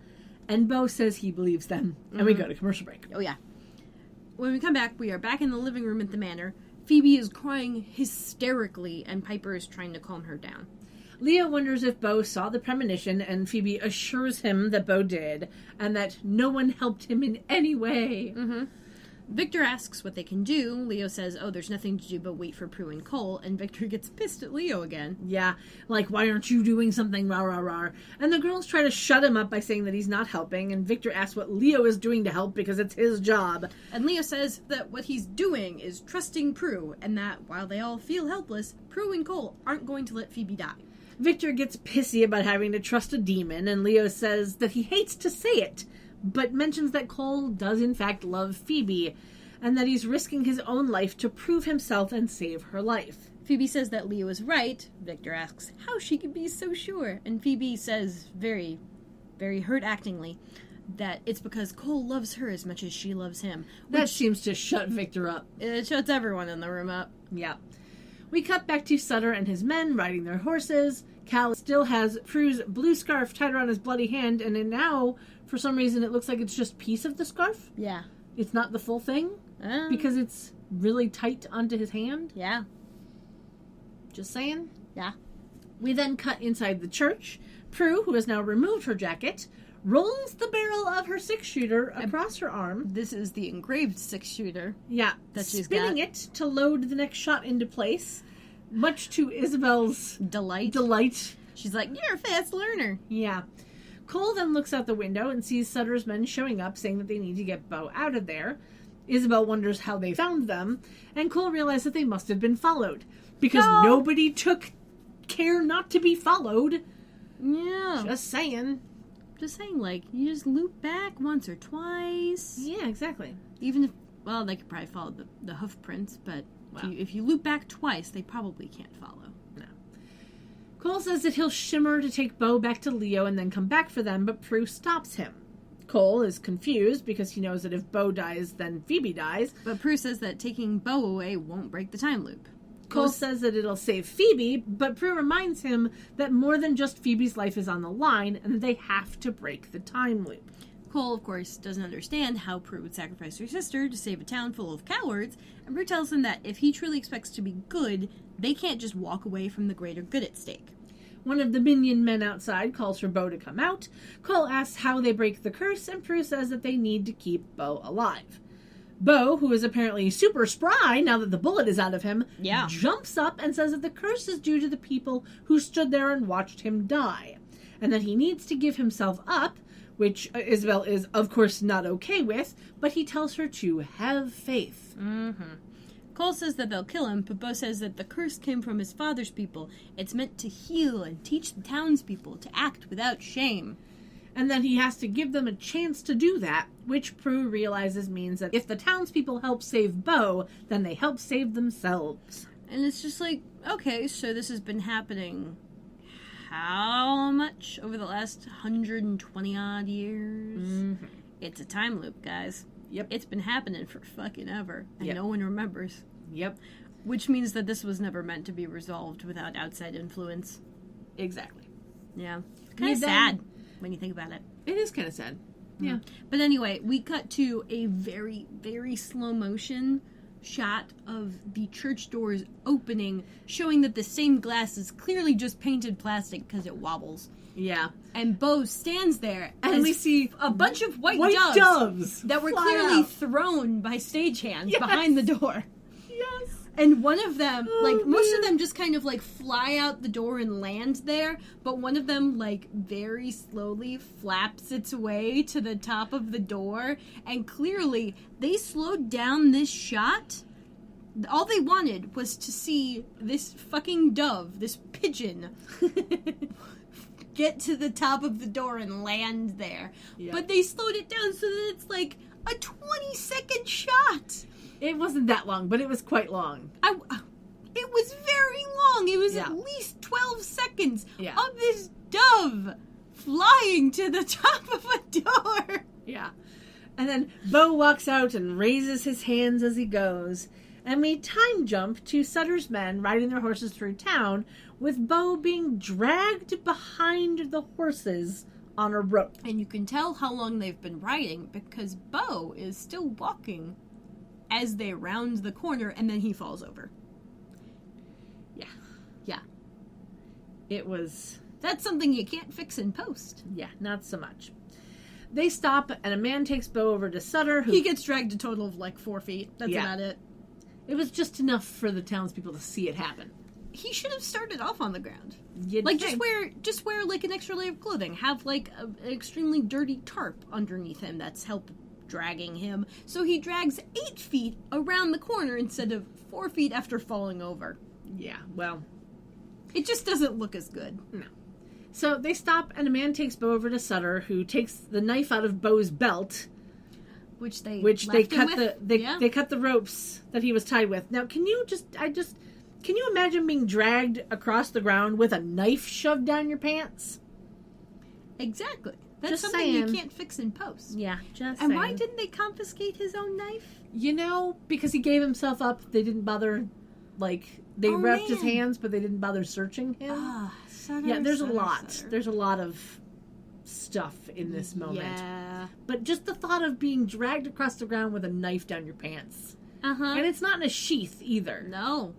And Beau says he believes them, and we go to commercial break. Oh, yeah. When we come back, we are back in the living room at the manor. Phoebe is crying hysterically, and Piper is trying to calm her down. Leo wonders if Beau saw the premonition, and Phoebe assures him that Beau did, and that no one helped him in any way. Victor asks what they can do. Leo says, oh, there's nothing to do but wait for Prue and Cole, and Victor gets pissed at Leo again. Yeah, like, why aren't you doing something, rah, rah, rah. And the girls try to shut him up by saying that he's not helping, and Victor asks what Leo is doing to help because it's his job. And Leo says that what he's doing is trusting Prue, and that while they all feel helpless, Prue and Cole aren't going to let Phoebe die. Victor gets pissy about having to trust a demon, and Leo says that he hates to say it, but mentions that Cole does in fact love Phoebe, and that he's risking his own life to prove himself and save her life. Phoebe says that Leo is right. Victor asks how she can be so sure, and Phoebe says very, very hurt-actingly that it's because Cole loves her as much as she loves him. That seems to shut Victor up. It shuts everyone in the room up. Yeah. We cut back to Sutter and his men riding their horses. Cal still has Prue's blue scarf tied around his bloody hand, and then now, for some reason, it looks like it's just a piece of the scarf. Yeah. It's not the full thing, because it's really tight onto his hand. Yeah. Just saying. Yeah. We then cut inside the church. Prue, who has now removed her jacket, rolls the barrel of her six-shooter across her arm. This is the engraved six-shooter. Yeah, That she's spinning got. it to load the next shot into place, much to Isabel's delight. She's like, you're a fast learner. Yeah. Cole then looks out the window and sees Sutter's men showing up, saying that they need to get Beau out of there. Isabel wonders how they found them, and Cole realizes that they must have been followed, because nobody took care not to be followed. Yeah. Just saying. Just saying, like, you just loop back once or twice. Yeah, exactly. Even if, well, they could probably follow the hoof prints, but Wow. if you loop back twice, they probably can't follow. No. Cole says that he'll shimmer to take Bo back to Leo and then come back for them, but Prue stops him. Cole is confused because he knows that if Bo dies, then Phoebe dies. But Prue says that taking Bo away won't break the time loop. Cole says that it'll save Phoebe, but Prue reminds him that more than just Phoebe's life is on the line and that they have to break the time loop. Cole, of course, doesn't understand how Prue would sacrifice her sister to save a town full of cowards, and Prue tells him that if he truly expects to be good, they can't just walk away from the greater good at stake. One of the minion men outside calls for Bo to come out. Cole asks how they break the curse, and Prue says that they need to keep Bo alive. Bo, who is apparently super spry now that the bullet is out of him, jumps up and says that the curse is due to the people who stood there and watched him die, and that he needs to give himself up, which Isabel is, of course, not okay with, but he tells her to have faith. Mm-hmm. Cole says that they'll kill him, but Bo says that the curse came from his father's people. It's meant to heal and teach the townspeople to act without shame. And then he has to give them a chance to do that, which Prue realizes means that if the townspeople help save Bo, then they help save themselves. And it's just like, okay, so this has been happening how much over the last 120 odd years? Mm-hmm. It's a time loop, guys. Yep. It's been happening for fucking ever, and Yep. no one remembers. Yep. Which means that this was never meant to be resolved without outside influence. Exactly. Yeah. Kind of then- sad when you think about it. It is kind of sad. Yeah. But anyway, we cut to a very, very slow motion shot of the church doors opening, showing that the stained glass is clearly just painted plastic because it wobbles. Yeah. And Bo stands there, And we see a bunch of white doves that were fly clearly out. thrown by stagehands Yes. behind the door. Yes. And one of them, Oh, most man. of them just kind of like fly out the door and land there, but one of them like very slowly flaps its way to the top of the door, and clearly they slowed down this shot. All they wanted was to see this fucking dove, this pigeon, get to the top of the door and land there. Yeah. But they slowed it down so that it's like a 20-second shot. It wasn't that long, but it was quite long. It was very long. It was Yeah. at least 12 seconds Yeah. of this dove flying to the top of a door. Yeah. And then Bo walks out and raises his hands as he goes. And we time jump to Sutter's men riding their horses through town, with Bo being dragged behind the horses on a rope. And you can tell how long they've been riding because Bo is still walking as they round the corner, and then he falls over. Yeah. Yeah. It was... That's something you can't fix in post. Yeah, not so much. They stop, and a man takes Bo over to Sutter, who... He gets dragged a total of like 4 feet. That's Yeah. about it. It was just enough for the townspeople to see it happen. He should have started off on the ground. You'd Like think. just wear like an extra layer of clothing. Have like an extremely dirty tarp underneath him that's help dragging him. So he drags 8 feet around the corner instead of 4 feet after falling over. Yeah, well... It just doesn't look as good. No. So they stop, and a man takes Bo over to Sutter, who takes the knife out of Bo's belt, Which they cut with. they cut the ropes that he was tied with. Now, can you imagine being dragged across the ground with a knife shoved down your pants? Exactly. That's Just something saying. you can't fix in post. Yeah, just And why didn't they confiscate his own knife? You know, because he gave himself up. They didn't bother, they Oh, wrapped his man. hands, but they didn't bother searching him. Sutter, Yeah, there's a Sutter, lot. Sutter. There's a lot of stuff in this moment. Yeah. But just the thought of being dragged across the ground with a knife down your pants. Uh-huh. And it's not in a sheath either. No.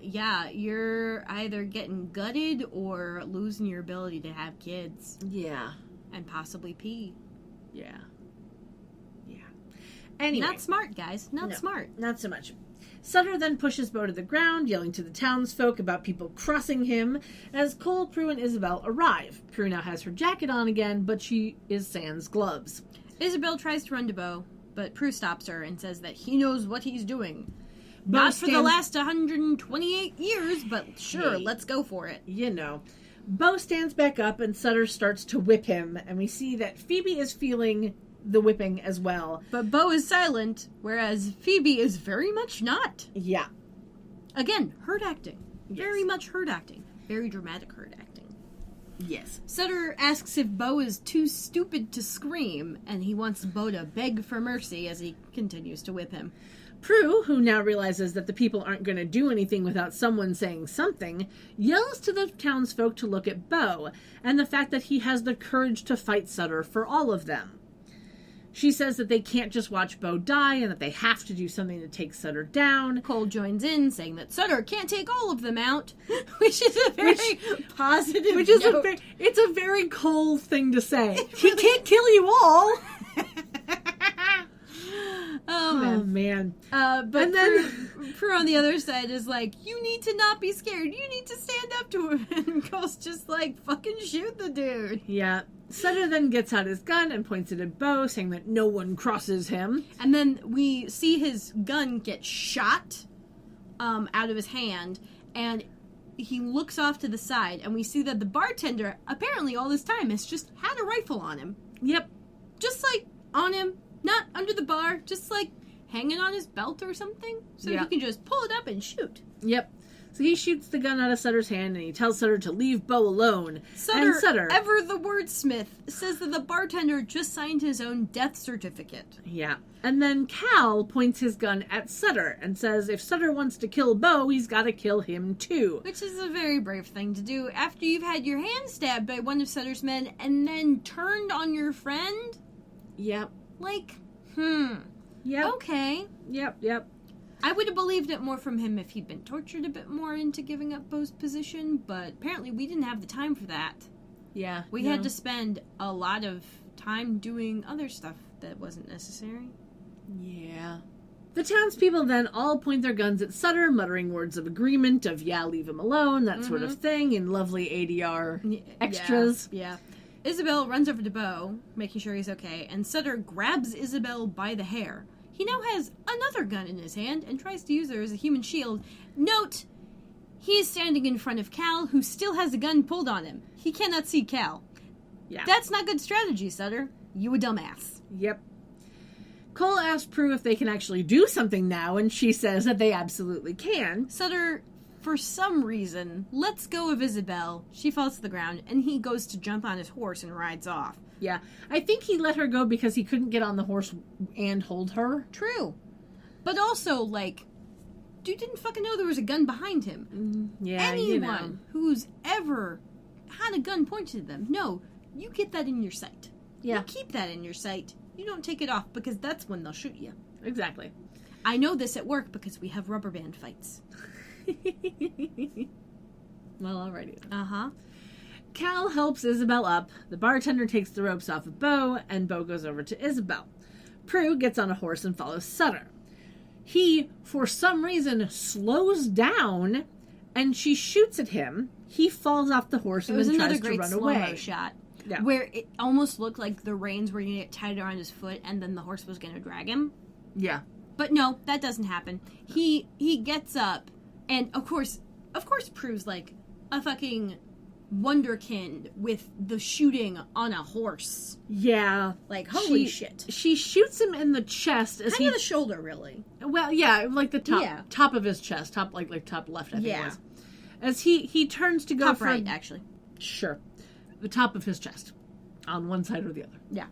Yeah, you're either getting gutted or losing your ability to have kids Yeah. and possibly pee. Yeah. Yeah. Anyway. Not smart, guys. Not No. smart. Not so much. Sutter then pushes Bo to the ground, yelling to the townsfolk about people crossing him, as Cole, Prue, and Isabel arrive. Prue now has her jacket on again, but she is sans gloves. Isabel tries to run to Bo, but Prue stops her and says that he knows what he's doing. Bo Not for the stands- last 128 years, but sure, Hey. let's go for it. You know. Bo stands back up and Sutter starts to whip him, and we see that Phoebe is feeling the whipping as well. But Bo is silent, whereas Phoebe is very much not. Yeah. Again, herd acting. Very Yes. much herd acting. Very dramatic herd acting. Yes. Sutter asks if Bo is too stupid to scream, and he wants Bo to beg for mercy as he continues to whip him. Prue, who now realizes that the people aren't going to do anything without someone saying something, yells to the townsfolk to look at Bo, and the fact that he has the courage to fight Sutter for all of them. She says that they can't just watch Bo die and that they have to do something to take Sutter down. Cole joins in, saying that Sutter can't take all of them out, which is a very positive Which is note. it's a very Cole thing to say. He can't kill you all. Oh, man. Oh man. But And then- Prue on the other side is like, you need to not be scared. You need to stand up to him. And Cole's just like, fucking shoot the dude. Yeah. Sutter then gets out his gun and points it at Bo, saying that no one crosses him. And then we see his gun get shot out of his hand, and he looks off to the side, and we see that the bartender, apparently all this time, has just had a rifle on him. Yep. Just like on him, not under the bar, just like hanging on his belt or something, so Yeah. he can just pull it up and shoot. Yep. So he shoots the gun out of Sutter's hand and he tells Sutter to leave Bo alone. Sutter, and Sutter, ever the wordsmith, says that the bartender just signed his own death certificate. yeah. And then Cal points his gun at Sutter and says if Sutter wants to kill Bo, he's got to kill him too. Which is a very brave thing to do after you've had your hand stabbed by one of Sutter's men and then turned on your friend? Yep. Like, Yep. okay. Yep. I would have believed it more from him if he'd been tortured a bit more into giving up Bo's position, but apparently we didn't have the time for that. Yeah. We had to spend a lot of time doing other stuff that wasn't necessary. Yeah. The townspeople then all point their guns at Sutter, muttering words of agreement of, yeah, leave him alone, that sort of thing, in lovely ADR extras. Yeah. Isabel runs over to Bo, making sure he's okay, and Sutter grabs Isabel by the hair. He now has another gun in his hand and tries to use her as a human shield. Note, he is standing in front of Cal, who still has a gun pulled on him. He cannot see Cal. Yeah. That's not good strategy, Sutter. You a dumbass. Yep. Cole asks Prue if they can actually do something now, and she says that they absolutely can. Sutter, for some reason, lets go of Isabel. She falls to the ground, and he goes to jump on his horse and rides off. Yeah. I think he let her go because he couldn't get on the horse and hold her. True. But also, like, dude didn't fucking know there was a gun behind him. Yeah, Anyone who's ever had a gun pointed at them, no, you get that in your sight. Yeah. You keep that in your sight. You don't take it off because that's when they'll shoot you. Exactly. I know this at work because we have rubber band fights. Well, alrighty then. Uh-huh. Cal helps Isabel up, the bartender takes the ropes off of Bo, and Bo goes over to Isabel. Prue gets on a horse and follows Sutter. He, for some reason, slows down, and she shoots at him. He falls off the horse It and was then another tries to great run slow-mo away. shot. Yeah. Where it almost looked like the reins were going to get tied around his foot and then the horse was going to drag him. Yeah. But no, that doesn't happen. He gets up, and of course Prue's like a fucking wonderkind with the shooting on a horse. Yeah. Like, holy She- shit. She shoots him in the chest as Kind of the shoulder, really. well, yeah, like the top Yeah. top of his chest, top like top left, I think Yeah. it was. As he turns to go Top for right, actually. Sure. The top of his chest. On one side or the other. Yeah.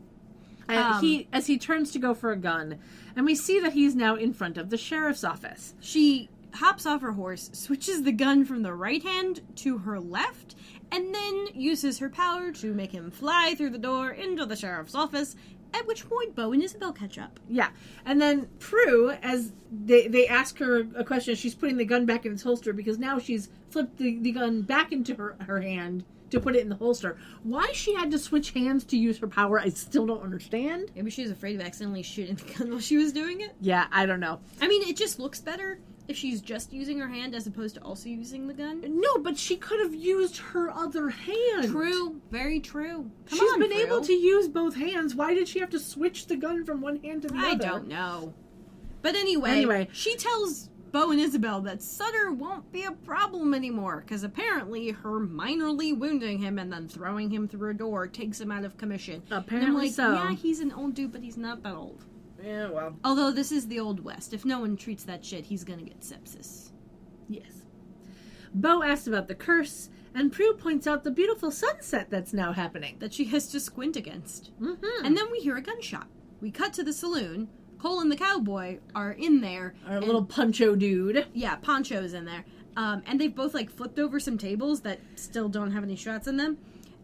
As he turns to go for a gun, and we see that he's now in front of the sheriff's office. She hops off her horse, switches the gun from the right hand to her left, and then uses her power to make him fly through the door into the sheriff's office, at which point Bo and Isabel catch up. Yeah. And then Prue, as they ask her a question, she's putting the gun back in its holster because now she's flipped the gun back into her hand to put it in the holster. Why she had to switch hands to use her power, I still don't understand. Maybe she was afraid of accidentally shooting the gun while she was doing it. Yeah, I don't know. I mean, it just looks better if she's just using her hand as opposed to also using the gun. No, but she could have used her other hand. True. Very true. Come She's on, been Prue. able to use both hands. Why did she have to switch the gun from one hand to the other? I don't know. But anyway, Anyway. she tells Bo and Isabel that Sutter won't be a problem anymore, because apparently her minorly wounding him and then throwing him through a door takes him out of commission. Apparently and I'm like, so. yeah, he's an old dude, but he's not that old. Yeah, well. Although this is the Old West. If no one treats that shit, he's gonna get sepsis. Yes. Bo asks about the curse, and Prue points out the beautiful sunset that's now happening. That she has to squint against. Mm-hmm. And then we hear a gunshot. We cut to the saloon. Cole and the cowboy are in there. Our and- little Poncho dude. Yeah, Poncho's in there. And they've both, like, flipped over some tables that still don't have any shots in them.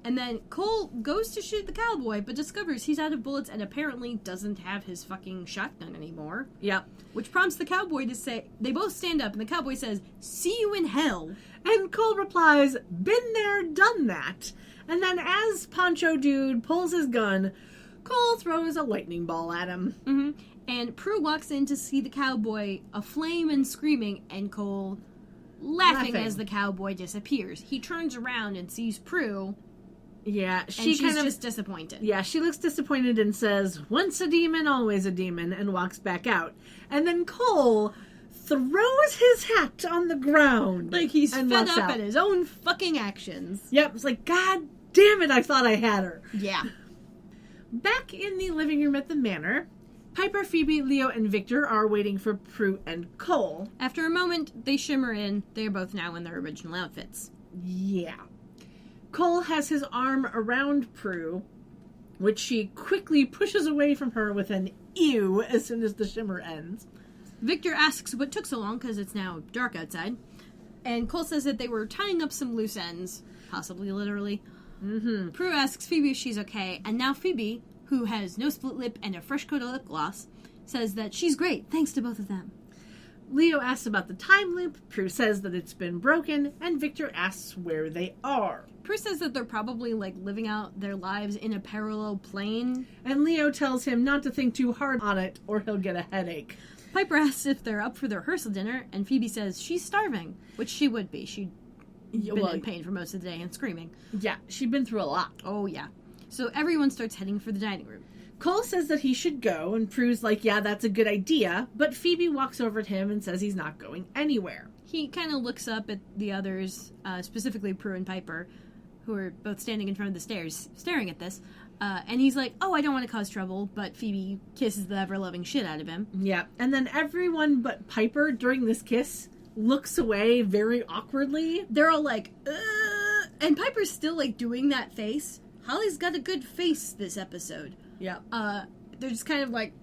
And then Cole goes to shoot the cowboy, but discovers he's out of bullets and apparently doesn't have his fucking shotgun anymore. Yep. Which prompts the cowboy to say, they both stand up, and the cowboy says, "See you in hell." And Cole replies, "Been there, done that." And then as Poncho dude pulls his gun, Cole throws a lightning ball at him. Mm-hmm. And Prue walks in to see the cowboy aflame and screaming, and Cole laughing as the cowboy disappears. He turns around and sees Prue, Yeah, and she she's kind of just disappointed. Yeah, she looks disappointed and says, "Once a demon, always a demon," and walks back out. And then Cole throws his hat on the ground. Like he's and fed walks up out. at his own fucking actions. Yep, it's like, God damn it, I thought I had her. Yeah. Back in the living room at the manor, Piper, Phoebe, Leo, and Victor are waiting for Prue and Cole. After a moment, they shimmer in. They are both now in their original outfits. Yeah. Cole has his arm around Prue, which she quickly pushes away from her with an ew as soon as the shimmer ends. Victor asks what took so long because it's now dark outside. And Cole says that they were tying up some loose ends, possibly literally. Mm-hmm. Prue asks Phoebe if she's okay, and now Phoebe, who has no split lip and a fresh coat of lip gloss, says that she's great, thanks to both of them. Leo asks about the time loop, Prue says that it's been broken, and Victor asks where they are. Prue says that they're probably, like, living out their lives in a parallel plane. And Leo tells him not to think too hard on it, or he'll get a headache. Piper asks if they're up for the rehearsal dinner, and Phoebe says she's starving, which she would be. She'd been in pain for most of the day and screaming. Yeah, she'd been through a lot. Oh, yeah. So everyone starts heading for the dining room. Cole says that he should go, and Prue's like, yeah, that's a good idea, but Phoebe walks over to him and says he's not going anywhere. He kind of looks up at the others, specifically Prue and Piper, who are both standing in front of the stairs, staring at this. And he's like, oh, I don't want to cause trouble, but Phoebe kisses the ever-loving shit out of him. Yeah, and then everyone but Piper during this kiss looks away very awkwardly. They're all like, ugh, and Piper's still, like, doing that face. Holly's got a good face this episode. Yeah. They're just kind of like,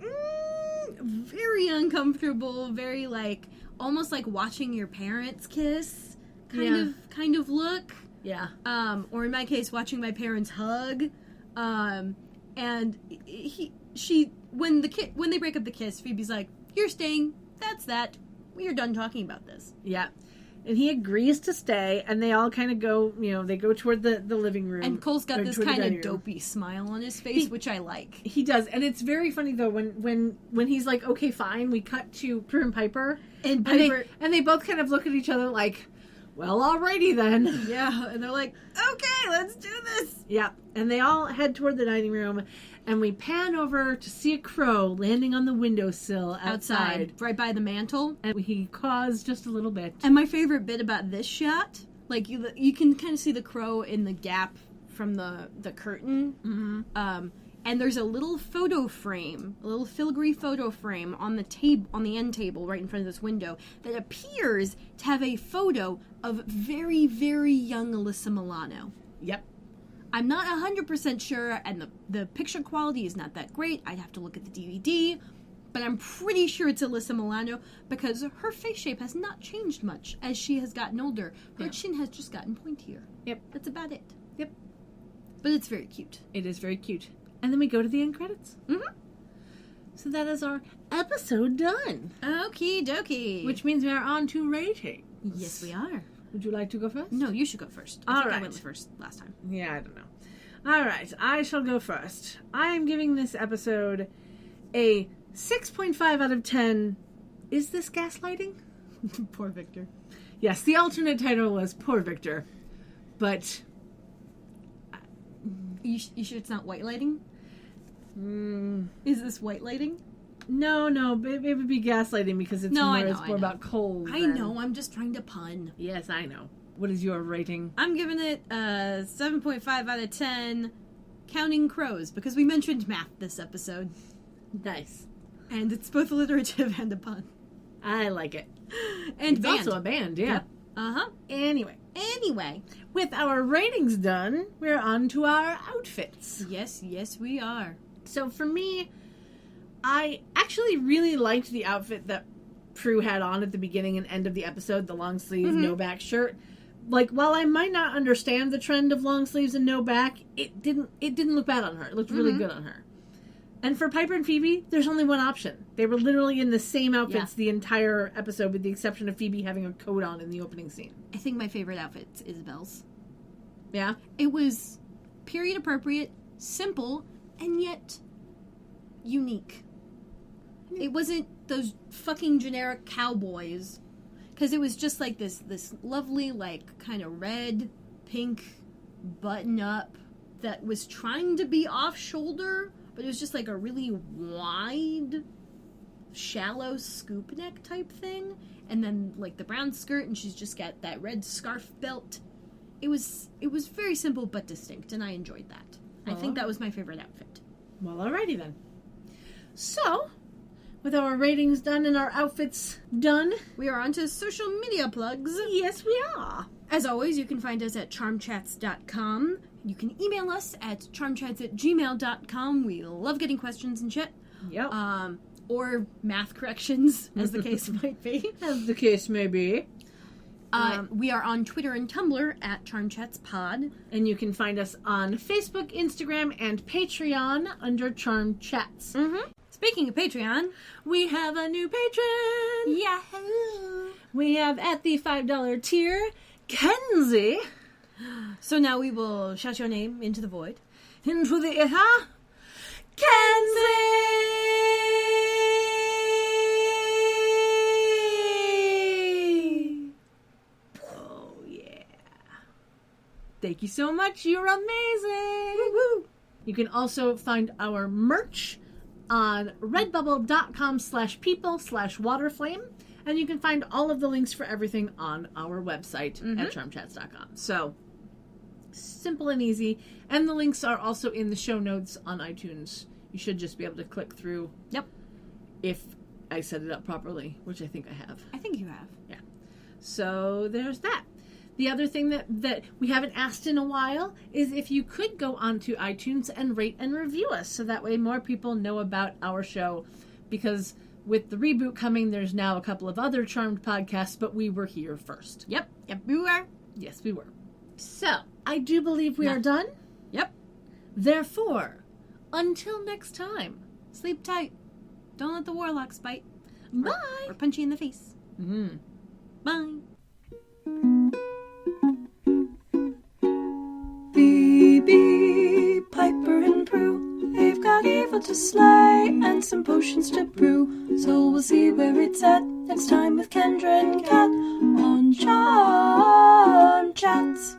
very uncomfortable, very, like, almost like watching your parents kiss kind of look. Yeah. Or in my case, watching my parents hug. And when they break up the kiss, Phoebe's like, "You're staying. That's that. We are done talking about this." Yeah. And he agrees to stay, and they all kind of go, they go toward the living room. And Cole's got or this toward the kind dining of room. dopey smile on his face, which I like. He does, and it's very funny though when he's like, "Okay, fine," we cut to Prue and Piper, And Piper, and they both kind of look at each other like, "Well, alrighty then." yeah, and they're like, "Okay, let's do this." Yeah, and they all head toward the dining room, and we pan over to see a crow landing on the windowsill outside. Right by the mantle. And he caws just a little bit. And my favorite bit about this shot, like you can kind of see the crow in the gap from the curtain. Mm-hmm. And there's a little photo frame, a little filigree photo frame on the end table right in front of this window that appears to have a photo of very, very young Alyssa Milano. Yep. I'm not 100% sure, and the picture quality is not that great. I'd have to look at the DVD, but I'm pretty sure it's Alyssa Milano because her face shape has not changed much as she has gotten older. Her chin has just gotten pointier. Yep. That's about it. Yep. But it's very cute. It is very cute. And then we go to the end credits. Mm-hmm. So that is our episode done. Okie dokie. Which means we are on to ratings. Yes, we are. Would you like to go first? No, you should go first. I All think I right. went first last time. Yeah, I don't know. All right, I shall go first. I am giving this episode a 6.5 out of 10. Is this gaslighting? Poor Victor. Yes, the alternate title was Poor Victor. But You sure it's not white lighting? Is this white lighting? No, it would be gaslighting because it's No, more, I know, it's I more know. about cold. I know, I'm just trying to pun. Yes, I know. What is your rating? I'm giving it a 7.5 out of 10, counting crows, because we mentioned math this episode. Nice. And it's both alliterative and a pun. I like it. And It's band. also a band, yeah. Uh-huh. Anyway, With our ratings done, we're on to our outfits. Yes, we are. So for me, I actually really liked the outfit that Prue had on at the beginning and end of the episode, the long sleeve, no back shirt. Like, while I might not understand the trend of long sleeves and no back, it didn't look bad on her. It looked really good on her. And for Piper and Phoebe, there's only one option. They were literally in the same outfits the entire episode, with the exception of Phoebe having a coat on in the opening scene. I think my favorite outfit's Isabel's. Yeah? It was period appropriate, simple, and yet unique. It wasn't those fucking generic cowboys. Because it was just like this lovely, like, kind of red, pink button-up that was trying to be off-shoulder, but it was just like a really wide, shallow scoop neck type thing. And then, like, the brown skirt, and she's just got that red scarf belt. It was very simple but distinct, and I enjoyed that. I think that was my favorite outfit. Well, alrighty then. So, with our ratings done and our outfits done, We are on to social media plugs. yes, we are. As always, you can find us at charmchats.com. You can email us at charmchats@gmail.com. We love getting questions and shit. Yep. Or math corrections, as the case might be. As the case may be. We are on Twitter and Tumblr at charmchatspod. And you can find us on Facebook, Instagram, and Patreon under Charm Chats. Mm-hmm. Speaking of Patreon, We have a new patron. Yahoo! We have at the $5 tier, Kenzie. So now we will shout your name into the void. Into the ether, Kenzie. Oh yeah! Thank you so much. You're amazing. Woo! You can also find our merch on redbubble.com/people/waterflame. And you can find all of the links for everything on our website at charmchats.com. So, simple and easy. And the links are also in the show notes on iTunes. You should just be able to click through. Yep. If I set it up properly, which I think I have. I think you have. Yeah. So, there's that. The other thing that we haven't asked in a while is if you could go onto iTunes and rate and review us. So that way more people know about our show. Because with the reboot coming, there's now a couple of other Charmed podcasts, but we were here first. Yep, we were. Yes, we were. So, I do believe we are done. Yep. Therefore, until next time, Sleep tight. Don't let the warlocks bite. bye. Or punch you in the face. Mm. Bye. Phoebe, Piper, and Prue, they've got evil to slay and some potions to brew. So we'll see where it's at next time with Kendra and Kat on Charm Chats.